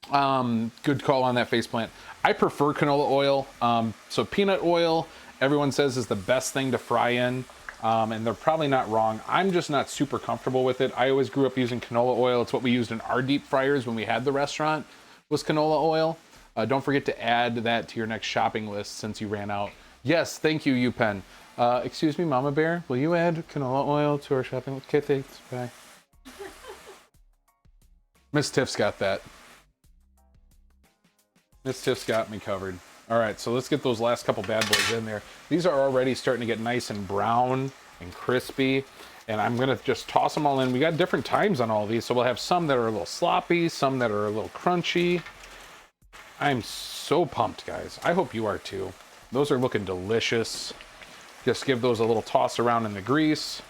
Good call on that faceplant. I prefer canola oil. So peanut oil, everyone says is the best thing to fry in. And they're probably not wrong. I'm just not super comfortable with it. I always grew up using canola oil. It's what we used in our deep fryers when we had the restaurant, was canola oil. Don't forget to add that to your next shopping list since you ran out. Yes, thank you, UPenn. Excuse me, Mama Bear, will you add canola oil to our shopping list? Okay, thanks, bye. Miss Tiff's got that. Miss Tiff's got me covered. All right, so let's get those last couple bad boys in there. These are already starting to get nice and brown and crispy, and I'm gonna just toss them all in. We got different times on all these, so we'll have some that are a little sloppy, some that are a little crunchy. I'm so pumped, guys. I hope you are too. Those are looking delicious. Just give those a little toss around in the grease.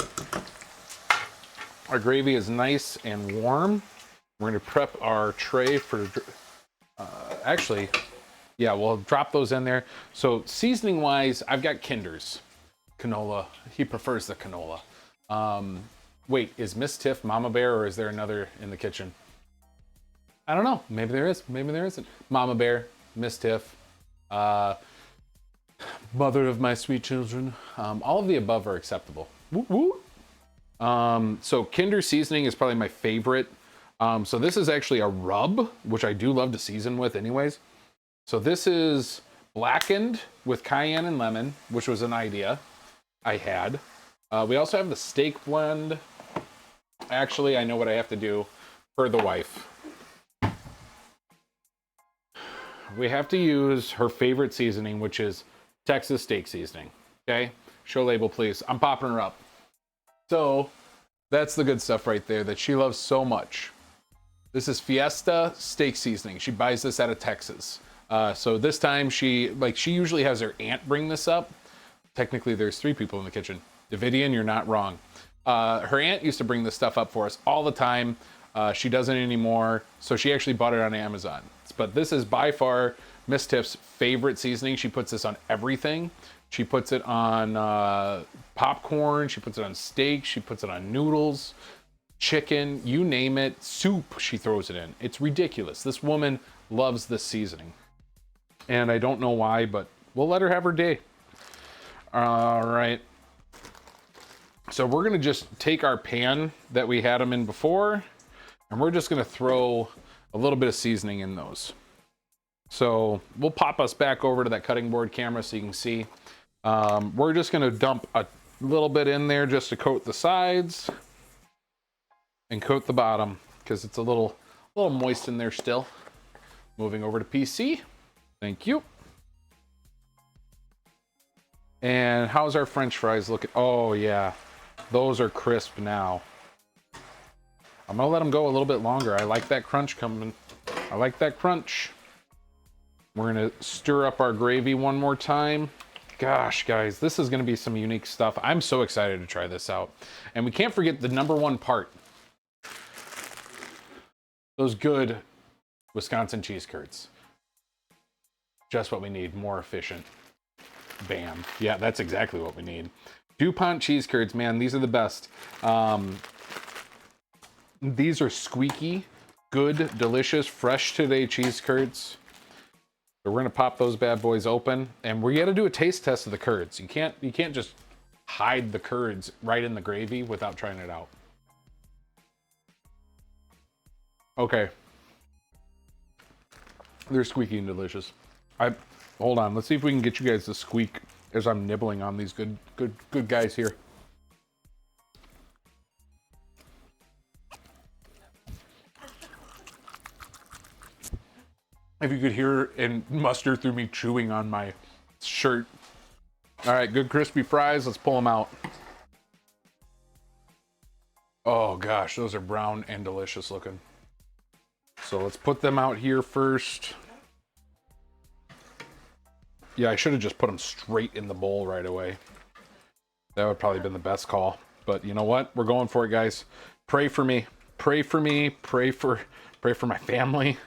Our gravy is nice and warm. We're gonna prep our tray for, actually, yeah, we'll drop those in there. So seasoning wise, I've got Kinder's canola. He prefers the canola. Wait, is Miss Tiff Mama Bear or is there another in the kitchen? I don't know. Maybe there is, maybe there isn't. Mama Bear, Miss Tiff, mother of my sweet children. All of the above are acceptable. Woo woo. So Kinder seasoning is probably my favorite. So this is actually a rub, which I do love to season with anyways. So this is blackened with cayenne and lemon, which was an idea I had. We also have the steak blend. Actually, I know what I have to do for the wife. We have to use her favorite seasoning, which is Texas steak seasoning. Okay, show label, please. I'm popping her up. So that's the good stuff right there that she loves so much. This is Fiesta steak seasoning. She buys this out of Texas. So this time she usually has her aunt bring this up. Technically there's 3 people in the kitchen. Davidian, you're not wrong. Her aunt used to bring this stuff up for us all the time. She doesn't anymore. So she actually bought it on Amazon. But this is by far Miss Tiff's favorite seasoning. She puts this on everything. She puts it on popcorn. She puts it on steak. She puts it on noodles, chicken, you name it, soup, she throws it in. It's ridiculous. This woman loves this seasoning. And I don't know why, but we'll let her have her day. All right. So we're gonna just take our pan that we had them in before, and we're just gonna throw a little bit of seasoning in those. So we'll pop us back over to that cutting board camera so you can see. We're just gonna dump a little bit in there just to coat the sides and coat the bottom because it's a little moist in there still. Moving over to PC. Thank you. And how's our French fries looking? Oh yeah, those are crisp now. I'm gonna let them go a little bit longer. I like that crunch coming. I like that crunch. We're gonna stir up our gravy one more time. Gosh, guys, this is gonna be some unique stuff. I'm so excited to try this out. And we can't forget the #1 part. Those good Wisconsin cheese curds. Just what we need, more efficient. Bam. Yeah, that's exactly what we need. DuPont cheese curds, man, these are the best. These are squeaky, good, delicious, fresh today cheese curds. So we're gonna pop those bad boys open, and we gotta do a taste test of the curds. You can't just hide the curds right in the gravy without trying it out. Okay. They're squeaky and delicious. Hold on, let's see if we can get you guys to squeak as I'm nibbling on these good guys here. If you could hear and muster through me chewing on my shirt. All right, good crispy fries. Let's pull them out. Oh gosh, those are brown and delicious looking. So let's put them out here first. Yeah, I should have just put them straight in the bowl right away. That would probably been the best call. But you know what? We're going for it, guys. Pray for me. Pray for me. Pray for my family.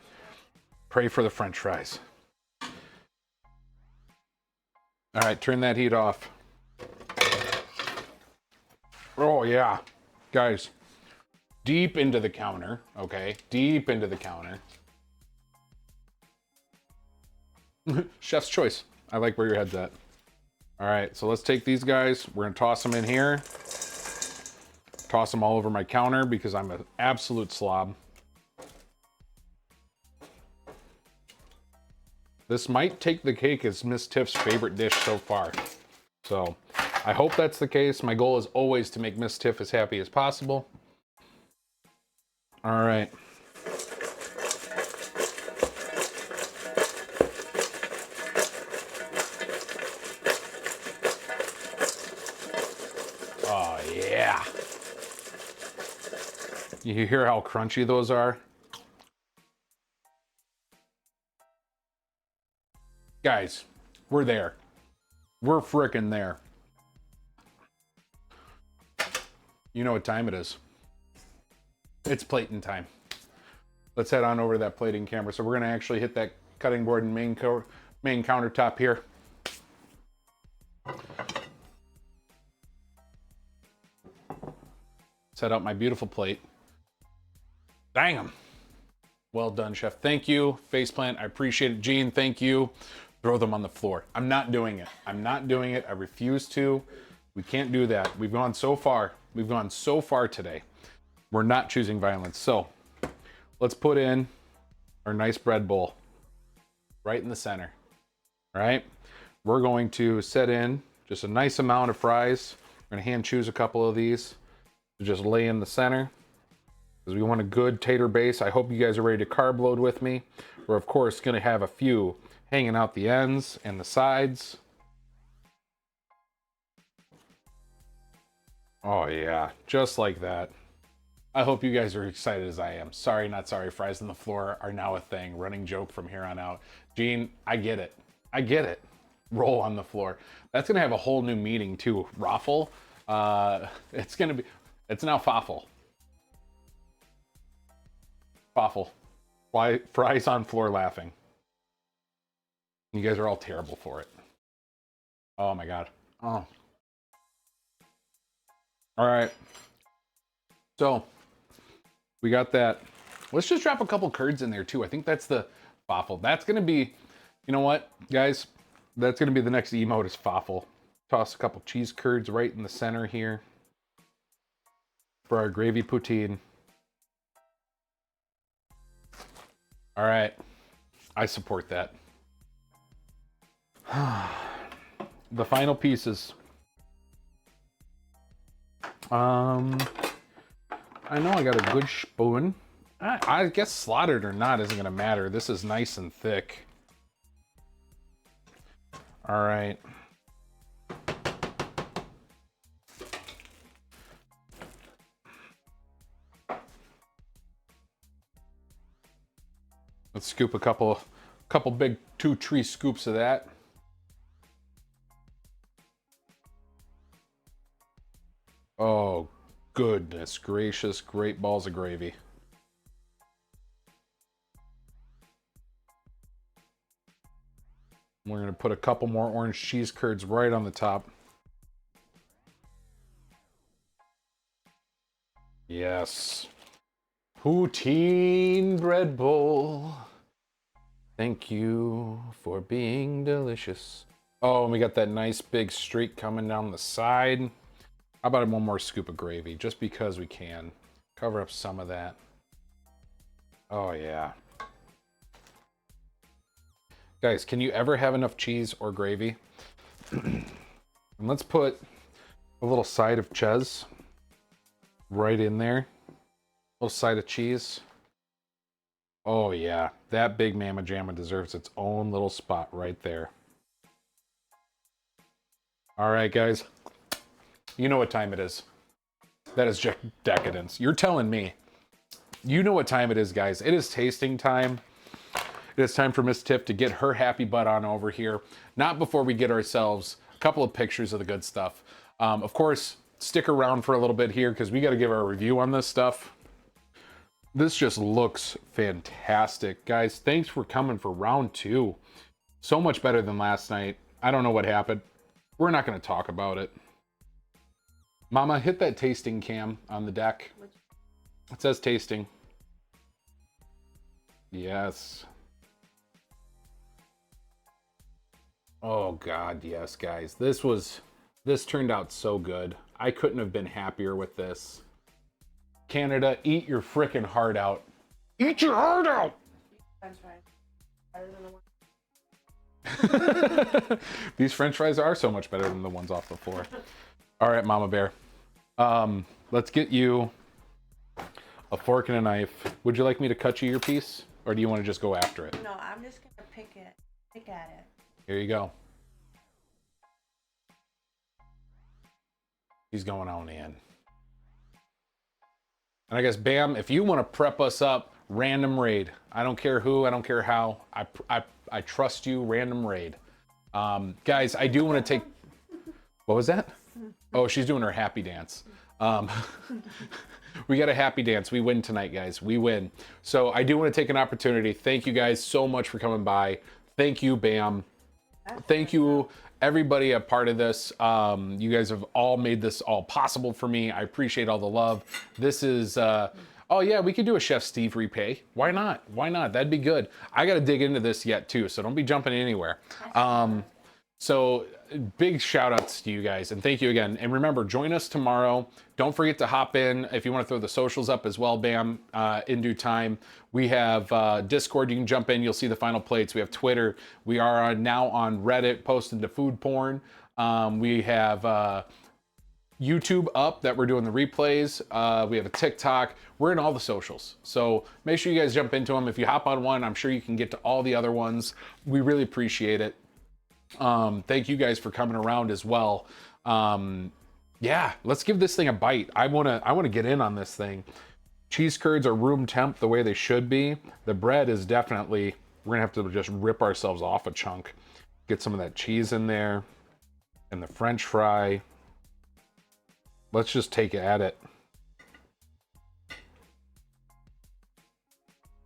Pray for the French fries. All right, turn that heat off. Oh yeah, guys. Deep into the counter, okay? Deep into the counter. Chef's choice. I like where your head's at. All right, so let's take these guys. We're gonna toss them in here. Toss them all over my counter because I'm an absolute slob. This might take the cake as Miss Tiff's favorite dish so far. So I hope that's the case. My goal is always to make Miss Tiff as happy as possible. All right. Oh, yeah. You hear how crunchy those are? Guys, we're there. We're frickin' there. You know what time it is. It's plating time. Let's head on over to that plating camera. So we're gonna actually hit that cutting board and main countertop here. Set up my beautiful plate. Dang 'em. Well done, chef. Thank you. Faceplant, I appreciate it. Gene, thank you. Throw them on the floor. I'm not doing it. I'm not doing it. I refuse to. We can't do that. We've gone so far. We've gone so far today. We're not choosing violence. So let's put in our nice bread bowl right in the center. All right. We're going to set in just a nice amount of fries. We're going to hand choose a couple of these to just lay in the center because we want a good tater base. I hope you guys are ready to carb load with me. We're of course going to have a few hanging out the ends and the sides. Oh yeah, just like that. I hope you guys are excited as I am. Sorry, not sorry. Fries on the floor are now a thing. Running joke from here on out. Gene, I get it. I get it. Roll on the floor. That's gonna have a whole new meaning too. Raffle. It's now faffle. Faffle. Fries on floor laughing. You guys are all terrible for it. Oh my God. Oh. All right. So we got that. Let's just drop a couple curds in there too. I think that's the faffle. That's gonna be, you know what, guys? That's gonna be the next emote is faffle. Toss a couple cheese curds right in the center here for our gravy poutine. All right, I support that. The final pieces. I know I got a good spoon. I guess slaughtered or not isn't gonna matter. This is nice and thick. All right. Let's scoop a couple big 2-3 scoops of that. Oh, goodness gracious, great balls of gravy. We're gonna put a couple more orange cheese curds right on the top. Yes. Poutine Bread Bowl. Thank you for being delicious. Oh, and we got that nice big streak coming down the side. How about one more scoop of gravy, just because we can. Cover up some of that. Oh yeah. Guys, can you ever have enough cheese or gravy? And let's put a little side of ches right in there. A little side of cheese. Oh yeah, that big Mama Jamma deserves its own little spot right there. All right, guys. You know what time it is. That is just decadence. You're telling me. You know what time it is, guys. It is tasting time. It is time for Miss Tiff to get her happy butt on over here. Not before we get ourselves a couple of pictures of the good stuff. Of course, stick around for a little bit here because we got to give our review on this stuff. This just looks fantastic. Guys, thanks for coming for round 2. So much better than last night. I don't know what happened. We're not going to talk about it. Mama, hit that tasting cam on the deck. It says tasting. Yes. Oh God, yes, guys. This turned out so good. I couldn't have been happier with this. Canada, eat your frickin' heart out. Eat your heart out! French fries. Better than the one. These French fries are so much better than the ones off the floor. All right, Mama Bear. Let's get you a fork and a knife. Would you like me to cut you your piece? Or do you want to just go after it? No, I'm just gonna pick at it. Here you go. He's going on in. And I guess, Bam, if you want to prep us up, random raid. I don't care who, I don't care how. I trust you, random raid. Guys, I do want to take... What was that? Oh, she's doing her happy dance. We got a happy dance. We win tonight, guys. We win. So I do want to take an opportunity. Thank you guys so much for coming by. Thank you, Bam. Thank you, everybody a part of this. You guys have all made this all possible for me. I appreciate all the love. This is, oh yeah, we could do a Chef Steve repay. Why not? Why not? That'd be good. I got to dig into this yet too, so don't be jumping anywhere. So big shout outs to you guys and thank you again. And remember, join us tomorrow. Don't forget to hop in if you want to throw the socials up as well, Bam, in due time. We have Discord, you can jump in, you'll see the final plates. We have Twitter. We are now on Reddit, posting to food porn. We have YouTube up that we're doing the replays. We have a TikTok. We're in all the socials. So make sure you guys jump into them. If you hop on one, I'm sure you can get to all the other ones. We really appreciate it. Thank you guys for coming around as well. Yeah, let's give this thing a bite. I wanna get in on this thing. Cheese curds are room temp the way they should be. The bread is definitely, we're gonna have to just rip ourselves off a chunk. Get some of that cheese in there and the French fry. Let's just take it at it.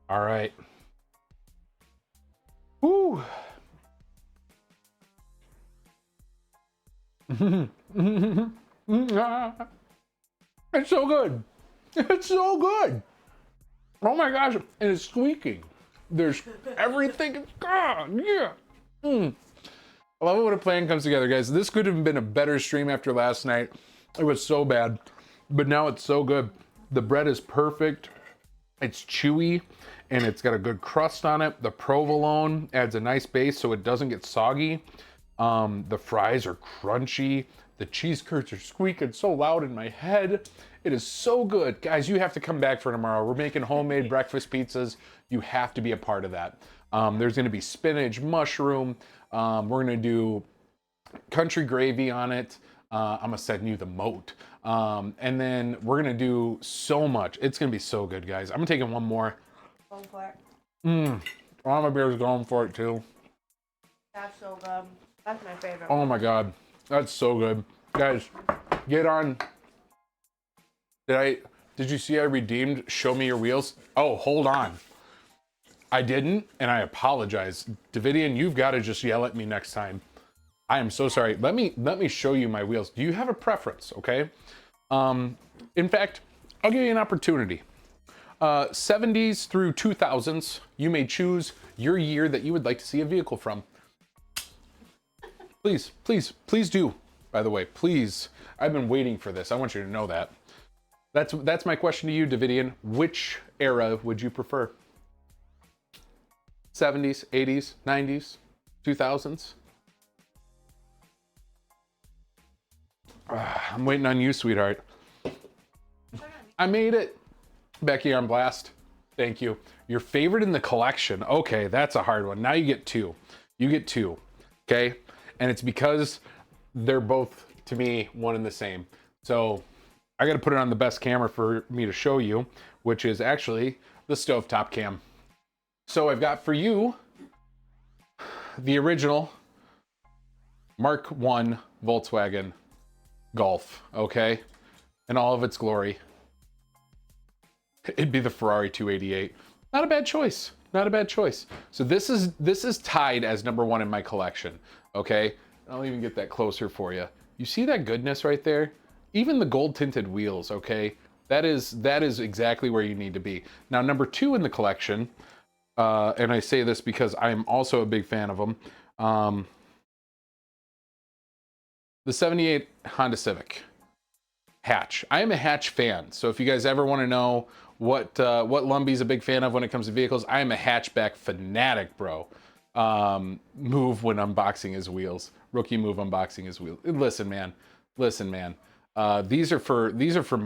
All right. Woo. It's so good. It's so good. Oh my gosh. And it's squeaking. There's everything. God, yeah. I love it when a plan comes together, guys. This could have been a better stream after last night. It was so bad, but now it's so good. The bread is perfect. It's chewy and it's got a good crust on it. The provolone adds a nice base so it doesn't get soggy. The fries are crunchy. The cheese curds are squeaking so loud in my head. It is so good. Guys, you have to come back for tomorrow. We're making homemade breakfast pizzas. You have to be a part of that. There's gonna be spinach, mushroom. We're gonna do country gravy on it. I'm gonna send you the moat. And then we're gonna do so much. It's gonna be so good, guys. I'm taking one more. Go for it. Mama Bear's going for it too. That's so good. That's my favorite. Oh my God, that's so good. Guys, get on. Did you see I redeemed Show Me Your Wheels? Oh, hold on. I didn't, and I apologize. Davidian, you've got to just yell at me next time. I am so sorry. Let me show you my wheels. Do you have a preference, okay? In fact, I'll give you an opportunity. 70s through 2000s, you may choose your year that you would like to see a vehicle from. Please, please, please do. By the way, please. I've been waiting for this. I want you to know that. That's my question to you, Davidian. Which era would you prefer? 70s, 80s, 90s, 2000s? I'm waiting on you, sweetheart. I made it. Becky on blast. Thank you. Your favorite in the collection. Okay, that's a hard one. Now you get two. You get two. Okay? And it's because they're both, to me, one and the same. So I got to put it on the best camera for me to show you, which is actually the stovetop cam. So I've got for you the original Mark I Volkswagen Golf, okay? In all of its glory. It'd be the Ferrari 288. Not a bad choice. Not a bad choice. So this is tied as number one in my collection, okay? I'll even get that closer for you. You see that goodness right there? Even the gold tinted wheels, okay? That is exactly where you need to be. Now, number two in the collection, and I say this because I'm also a big fan of them, the 78 Honda Civic hatch. I am a hatch fan. So if you guys ever want to know what Lumbie's a big fan of when it comes to vehicles, I am a hatchback fanatic, bro. Move when unboxing his wheels. Rookie move unboxing his wheels. Listen, man. These are for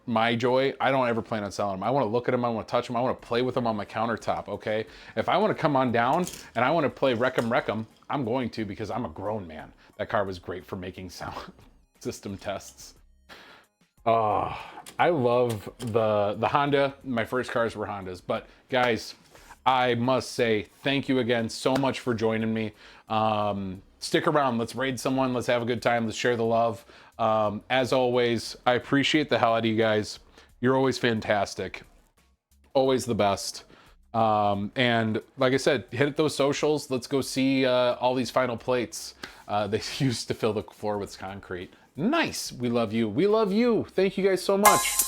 my joy. I don't ever plan on selling them. I want to look at them. I want to touch them. I want to play with them on my countertop. Okay. If I want to come on down and I want to play Wreck 'em, I'm going to, because I'm a grown man. That car was great for making sound system tests. Oh, I love the Honda. My first cars were Hondas, but guys, I must say thank you again so much for joining me. Stick around. Let's raid someone. Let's have a good time. Let's share the love. As always, I appreciate the hell out of you guys. You're always fantastic. Always the best. And like I said, hit those socials. Let's go see all these final plates. They used to fill the floor with concrete. Nice. We love you. We love you. Thank you guys so much.